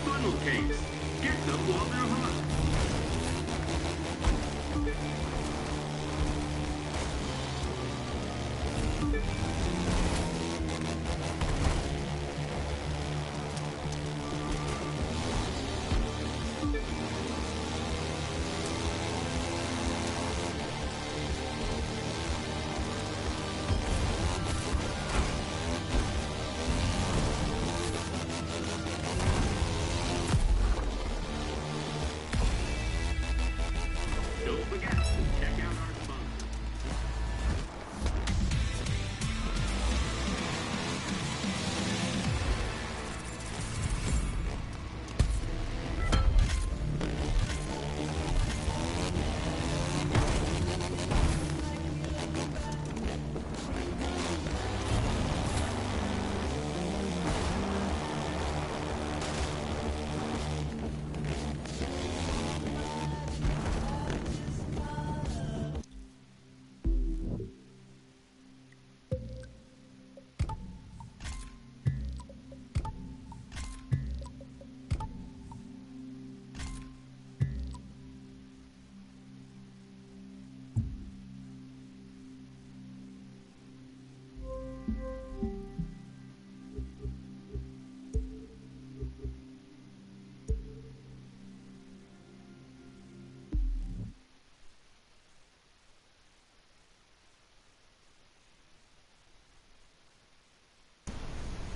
Funnel cakes. Get them while they're hot. Don't forget to check out our sponsors.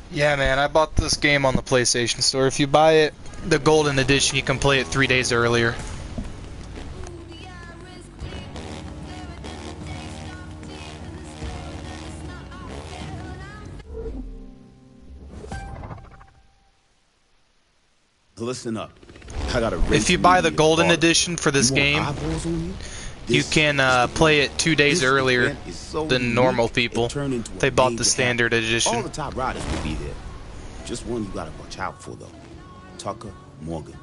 Yeah, man, I bought this game on the PlayStation Store. If you buy it, the Golden Edition, you can play it 3 days earlier. Listen up. I got a If you buy the Golden Edition for this game, you can play it 2 days earlier than normal people. They bought the standard All edition. the top riders will be there. Just one you gotta watch out for, though. Tucker Morgan.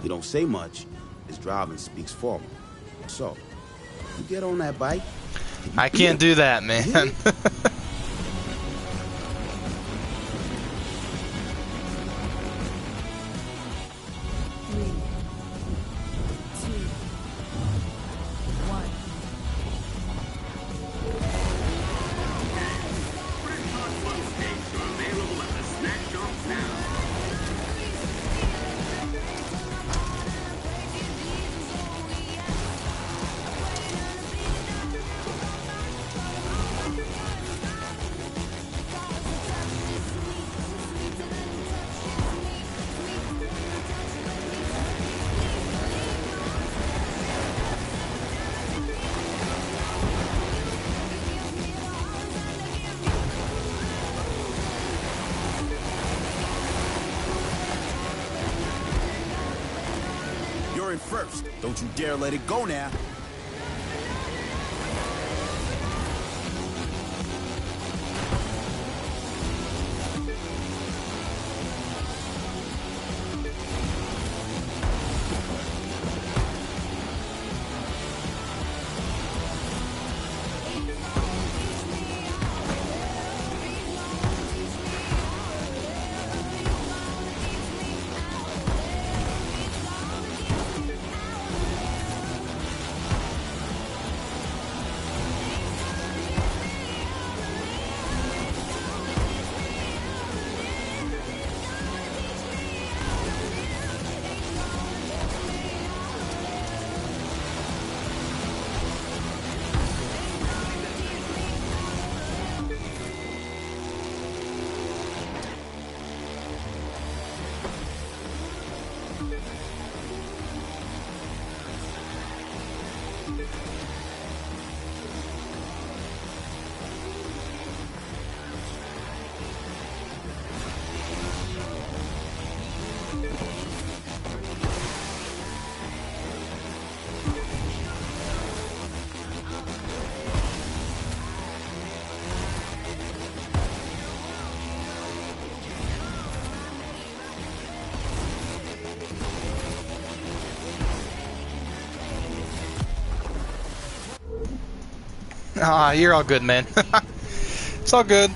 He don't say much. His driving speaks for him. So, you get on that bike. I can't do that, man. you're in first. Don't you dare let it go now. Ah, you're all good, man. It's all good.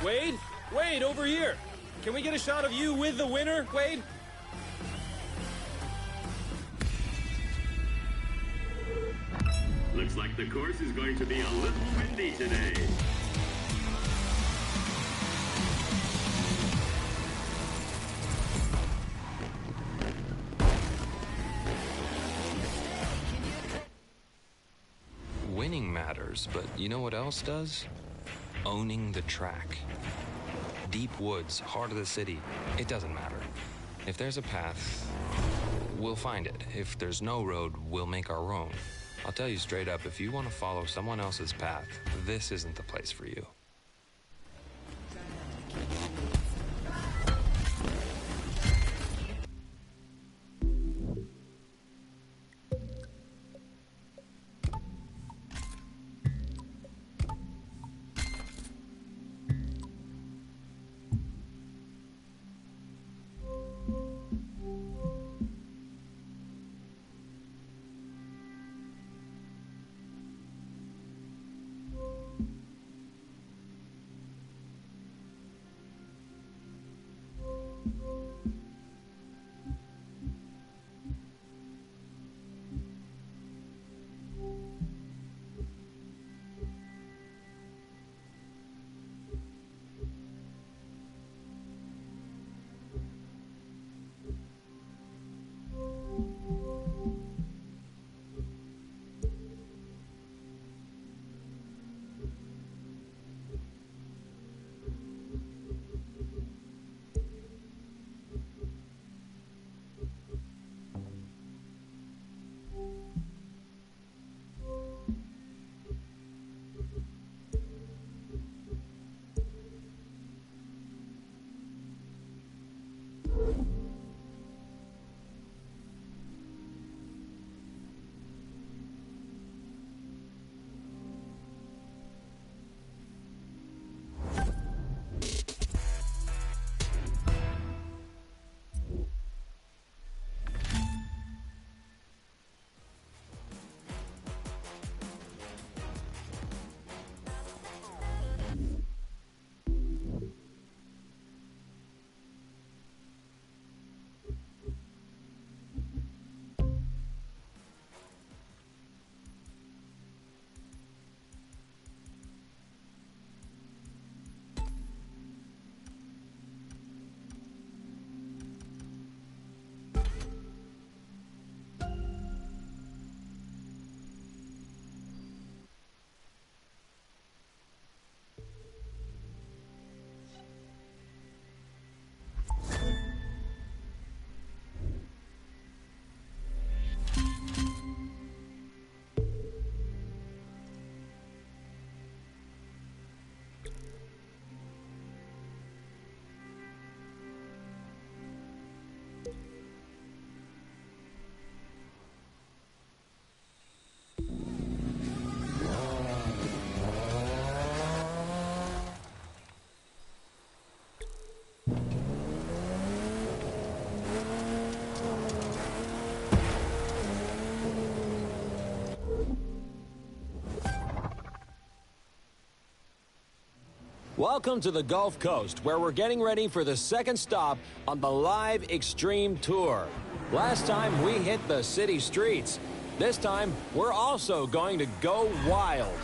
Wade? Wade, over here! Can we get a shot of you with the winner, Wade? Looks like the course is going to be a little windy today. Winning matters, but you know what else does? Owning the track. Deep woods, heart of the city, it doesn't matter. If there's a path, we'll find it. If there's no road, we'll make our own. I'll tell you straight up, if you want to follow someone else's path, this isn't the place for you. Welcome to the Gulf Coast, where we're getting ready for the second stop on the Live Extreme Tour. Last time we hit the city streets. This time, we're also going to go wild.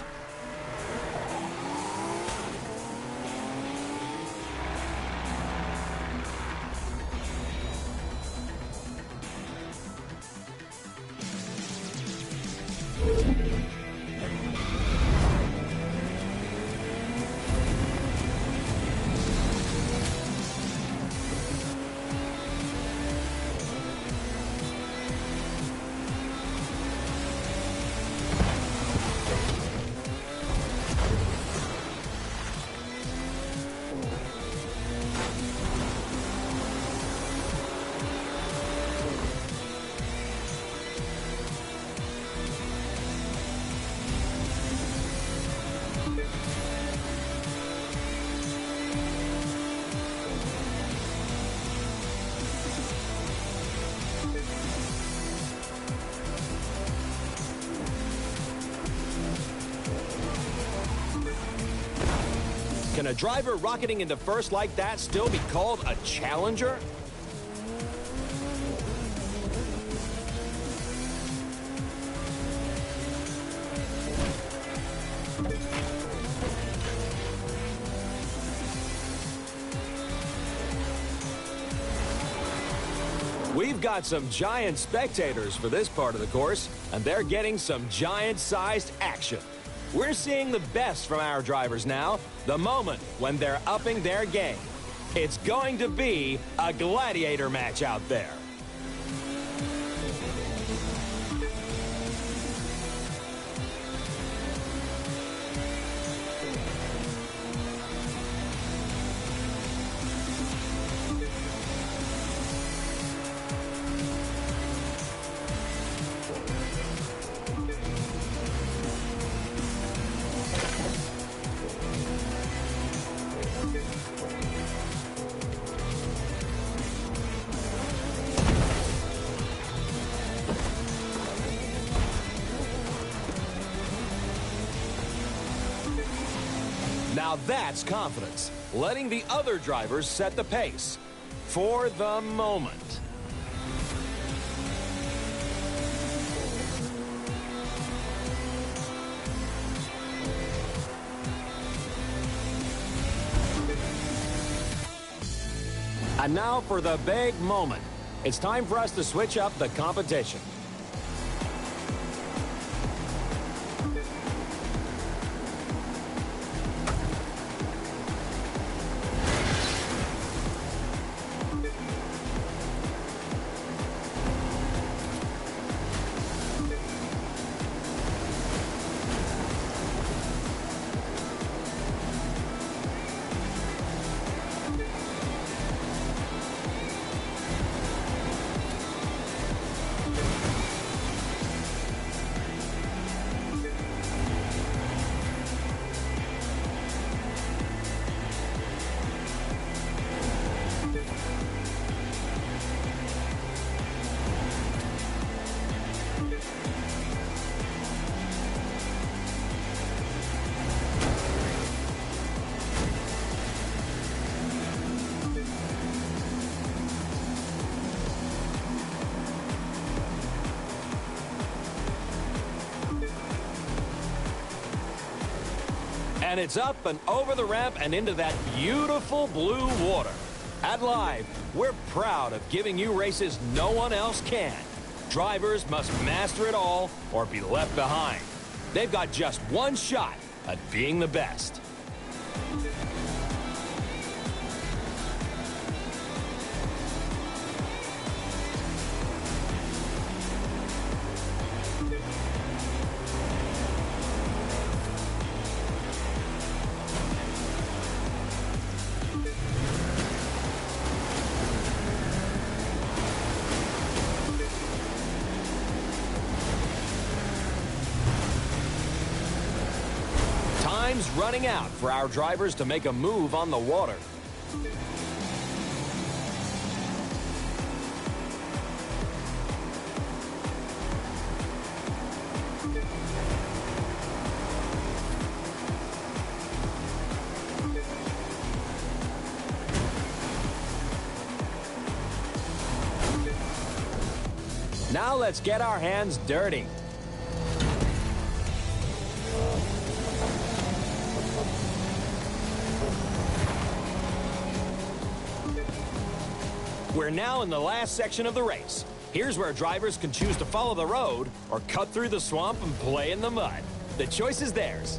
Can a driver rocketing into first like that still be called a challenger? We've got some giant spectators for this part of the course, and they're getting some giant-sized action. We're seeing the best from our drivers now, the moment when they're upping their game. It's going to be a gladiator match out there. Now that's confidence, letting the other drivers set the pace for the moment. And now for the big moment. It's time for us to switch up the competition. And it's up and over the ramp and into that beautiful blue water. At Live, we're proud of giving you races no one else can. Drivers must master it all or be left behind. They've got just one shot at being the best. Time's running out for our drivers to make a move on the water. Now let's get our hands dirty. We're now in the last section of the race. Here's where drivers can choose to follow the road or cut through the swamp and play in the mud. The choice is theirs.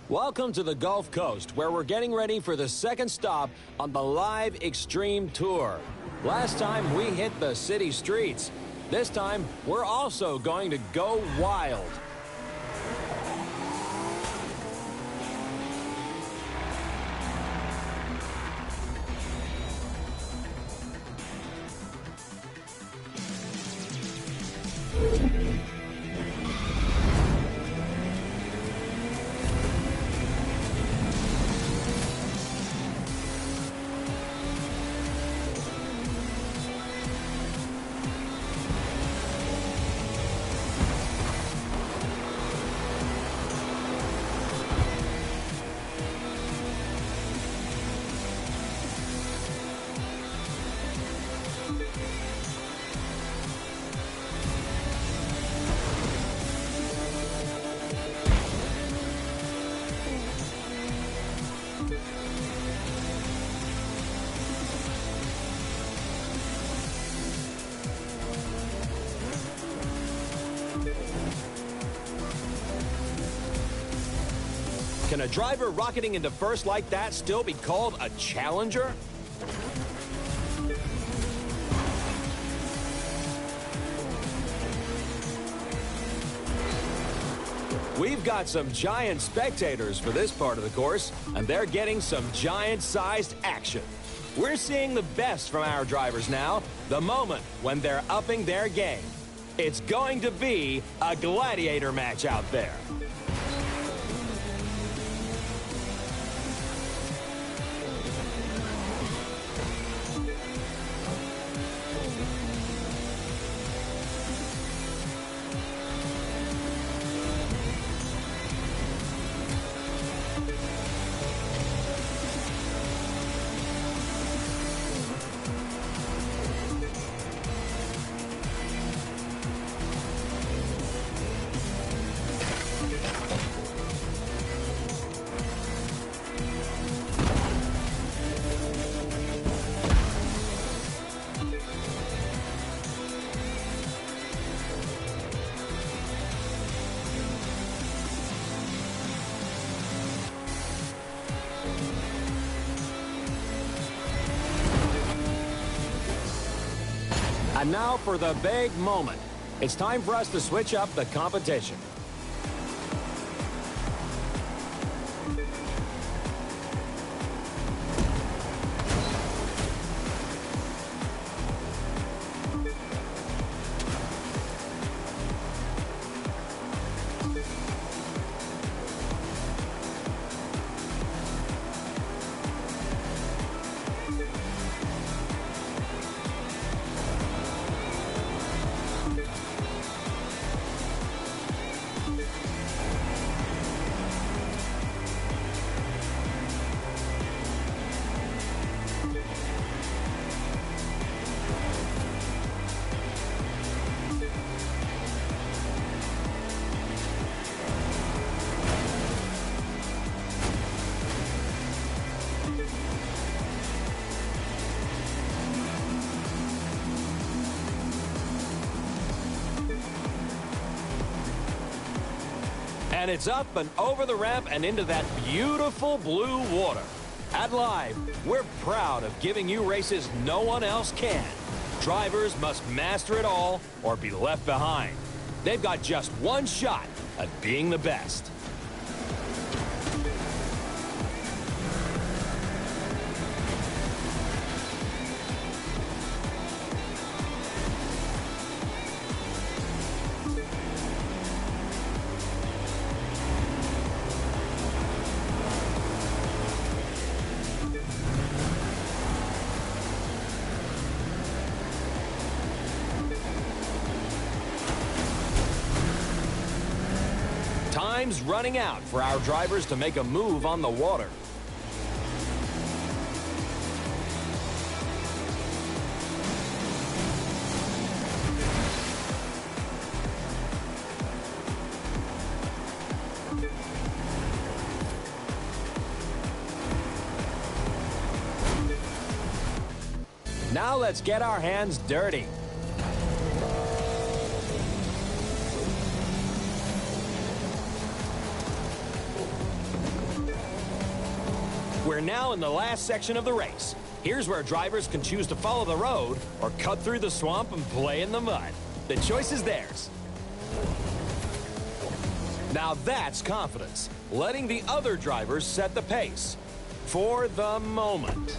Welcome to the Gulf Coast, where we're getting ready for the second stop on the Live Extreme Tour. Last time we hit the city streets. This time, we're also going to go wild. Can a driver rocketing into first like that still be called a challenger? We've got some giant spectators for this part of the course, and they're getting some giant-sized action. We're seeing the best from our drivers now, the moment when they're upping their game. It's going to be a gladiator match out there. And now for the big moment. It's time for us to switch up the competition. And it's up and over the ramp and into that beautiful blue water. At Live, we're proud of giving you races no one else can. Drivers must master it all or be left behind. They've got just one shot at being the best. Time's running out for our drivers to make a move on the water. Now let's get our hands dirty. We're now in the last section of the race. Here's where drivers can choose to follow the road or cut through the swamp and play in the mud. The choice is theirs. Now that's confidence, letting the other drivers set the pace. For the moment.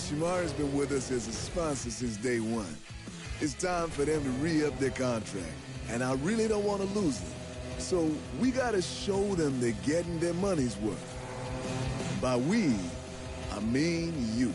Bushimari's been with us as a sponsor since day one. It's time for them to re-up their contract, and I really don't want to lose them. So we gotta show them they're getting their money's worth. By we, I mean you.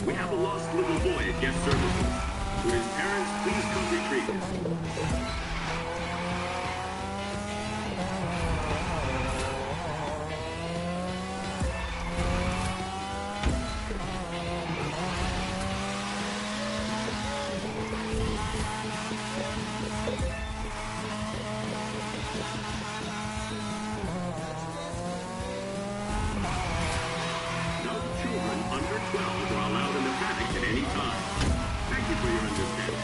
We have a lost little boy at guest services. Would his parents please come retrieve him? Under 12 are allowed in the paddock at any time. Thank you for your understanding.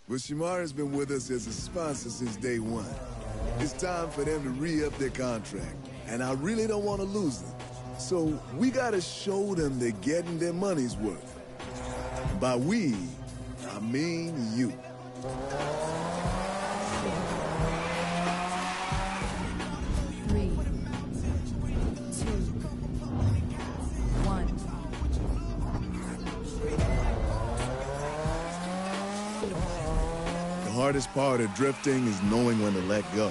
Bushimari's been with us as a sponsor since day one. It's time for them to re-up their contract, and I really don't want to lose them. So we gotta show them they're getting their money's worth. By we, I mean you. The hardest part of drifting is knowing when to let go.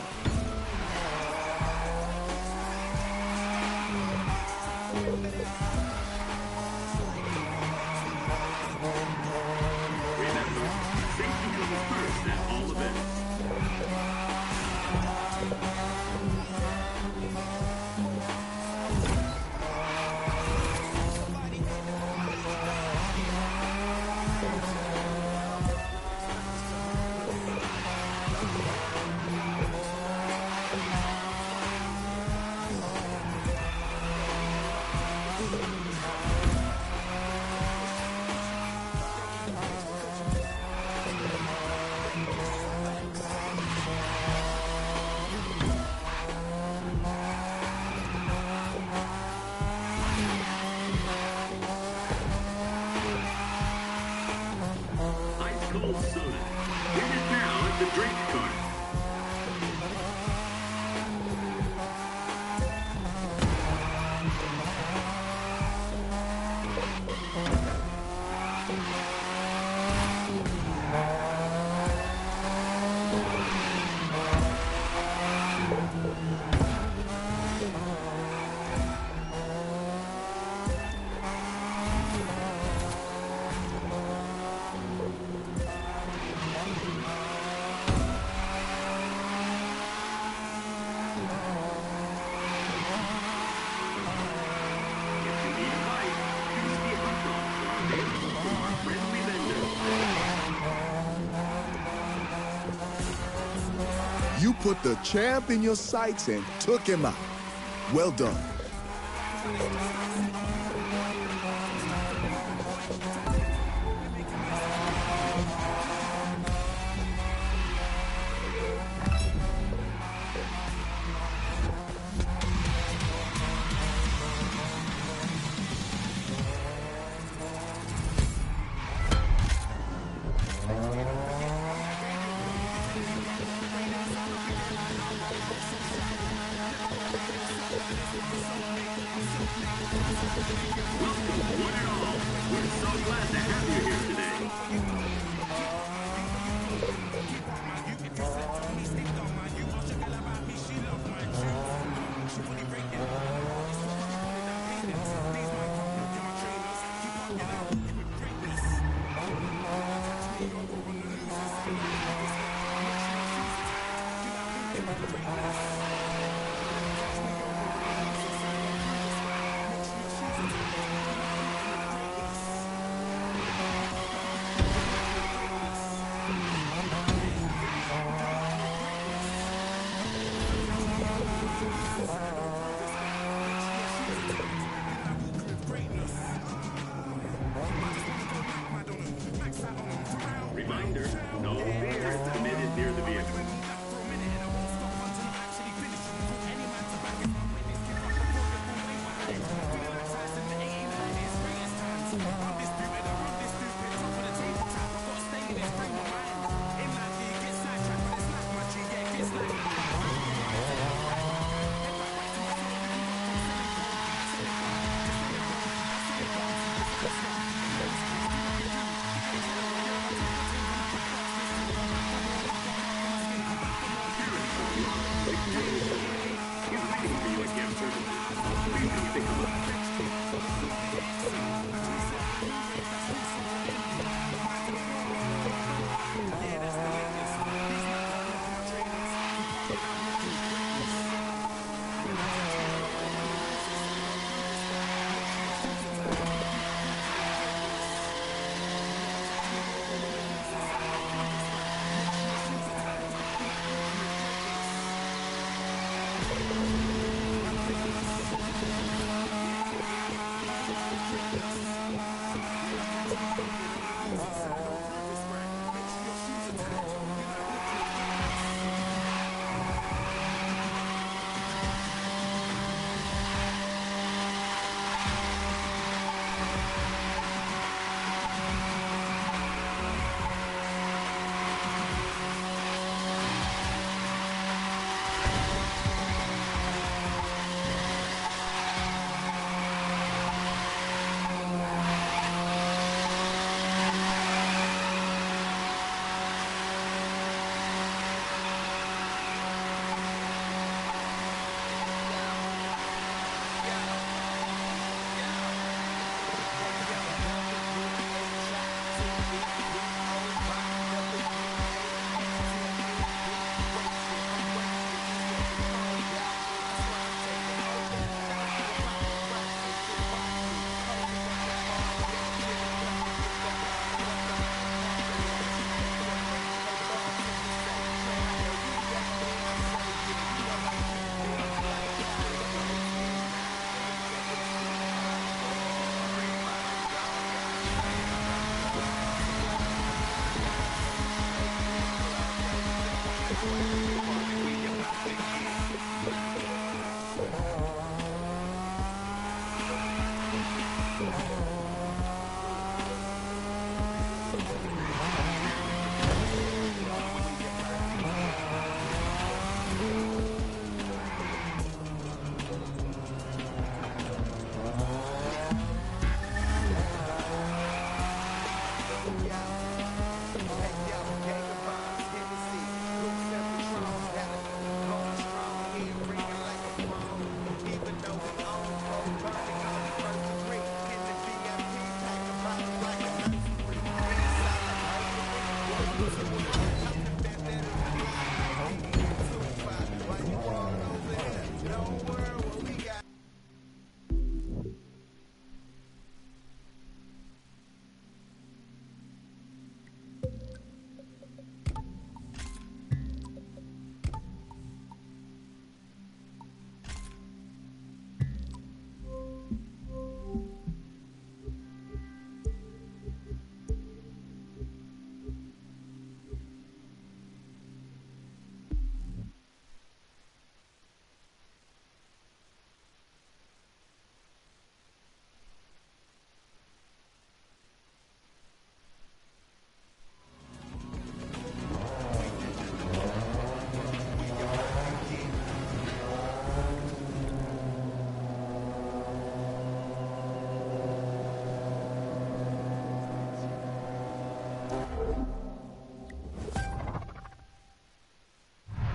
You put the champ in your sights and took him out. Well done.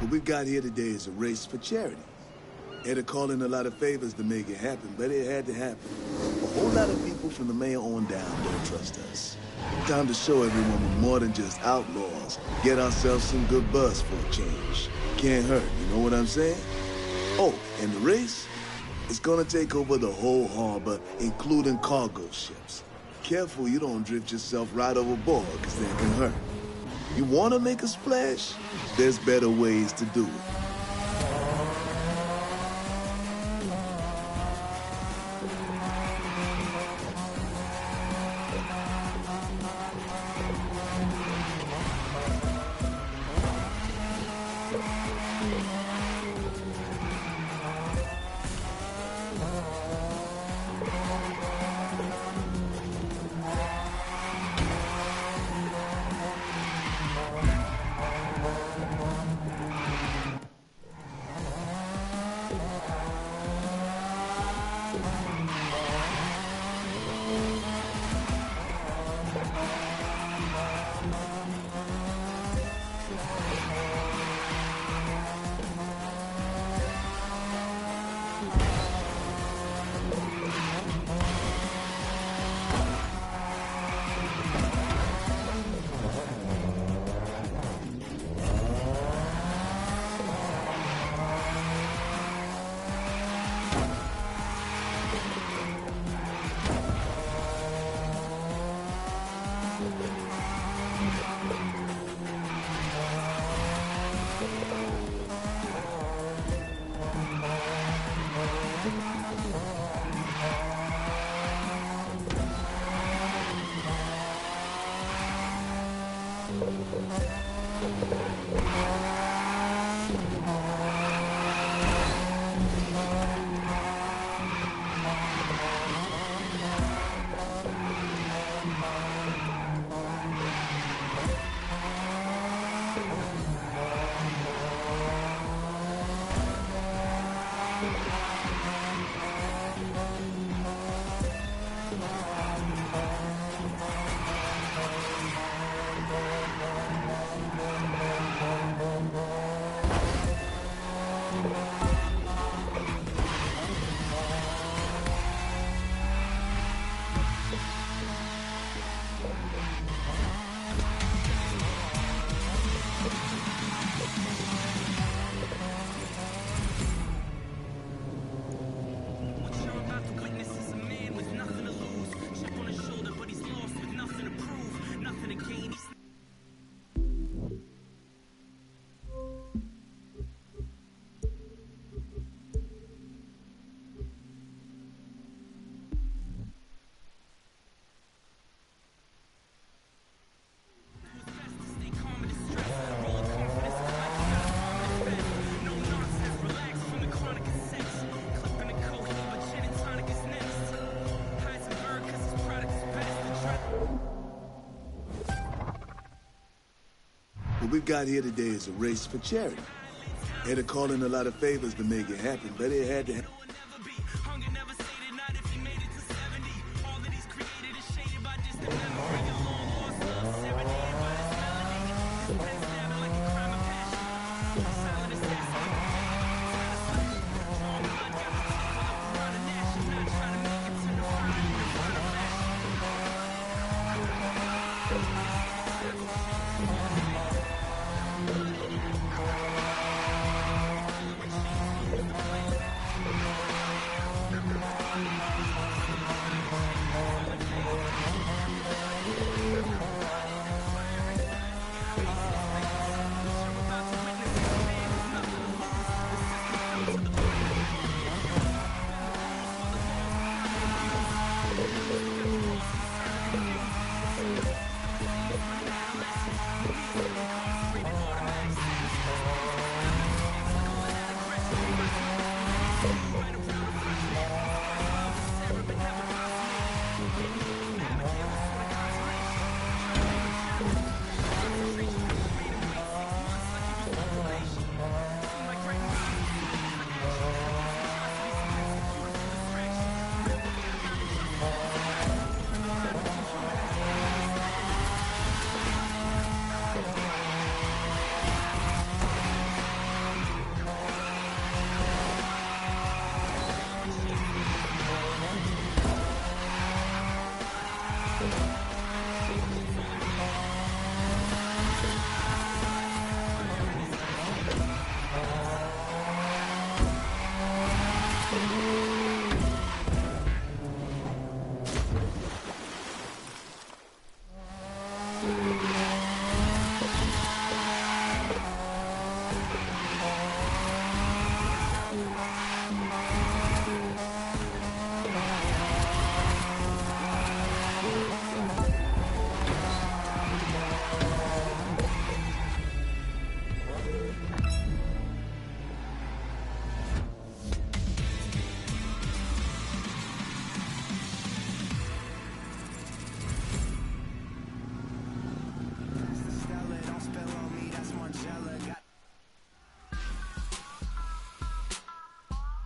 What we got here today is a race for charity. Had to call in a lot of favors to make it happen, but it had to happen. A whole lot of people from the mayor on down don't trust us. Time to show everyone we're more than just outlaws. Get ourselves some good buzz for a change. Can't hurt, you know what I'm saying? Oh, and the race? It's gonna take over the whole harbor, including cargo ships. Careful you don't drift yourself right overboard, because that can hurt. You wanna make a splash? There's better ways to do it. got here today is a race for charity. Had to call in a lot of favors to make it happen, but it had to happen.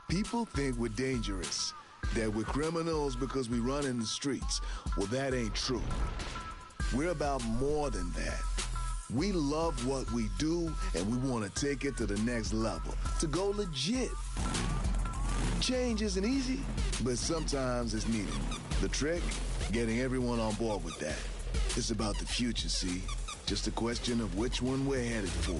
People think we're dangerous, that we're criminals because we run in the streets. Well, that ain't true. We're about more than that. We love what we do, and we want to take it to the next level, to go legit. Change isn't easy, but sometimes it's needed. The trick? Getting everyone on board with that. It's about the future, see? Just a question of which one we're headed for.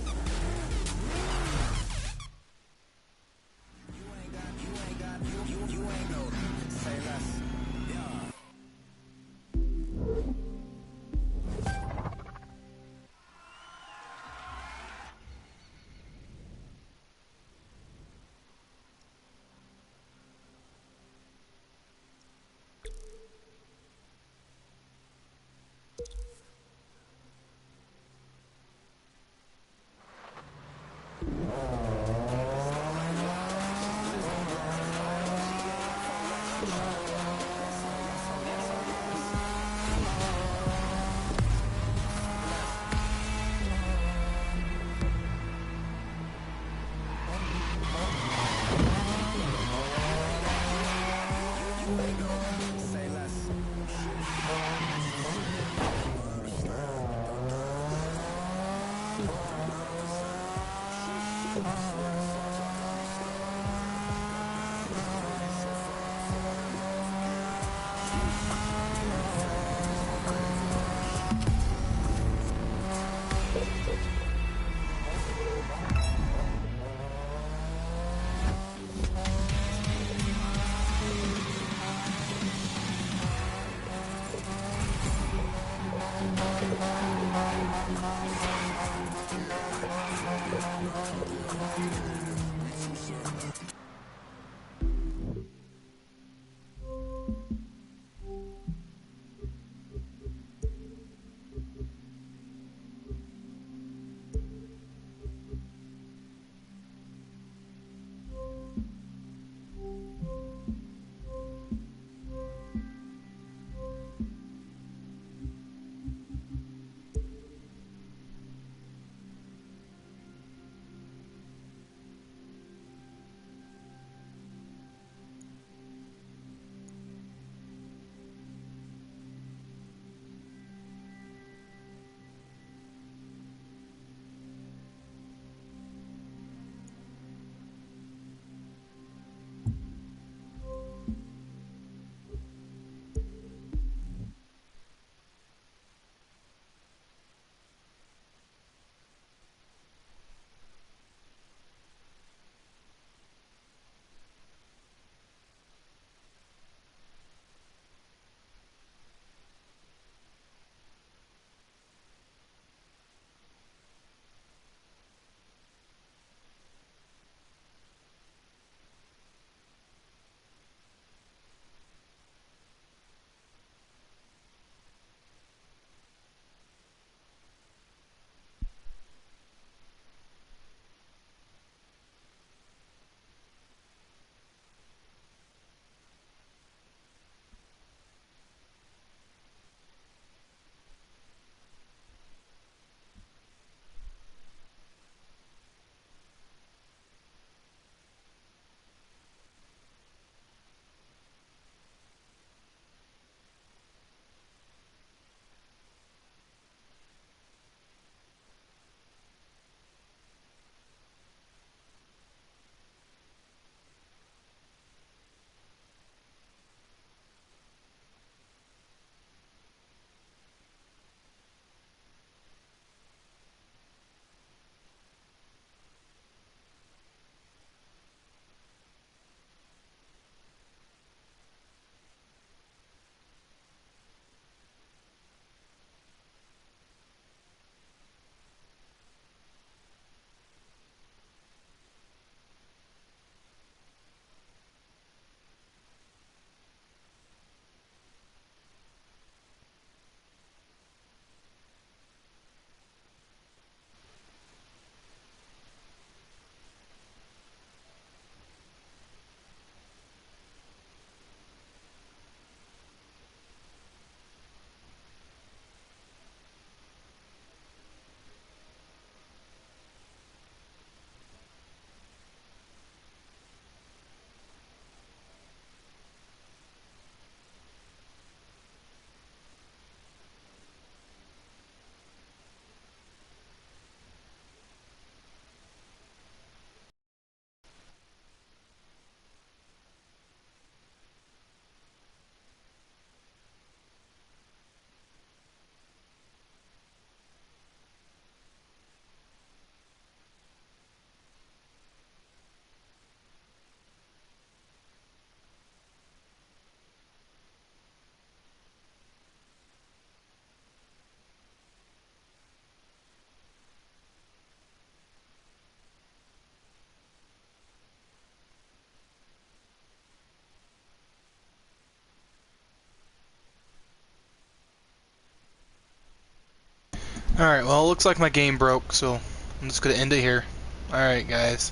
Alright, well, it looks like my game broke, so I'm just going to end it here. Alright, guys.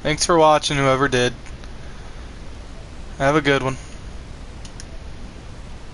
Thanks for watching, whoever did. Have a good one.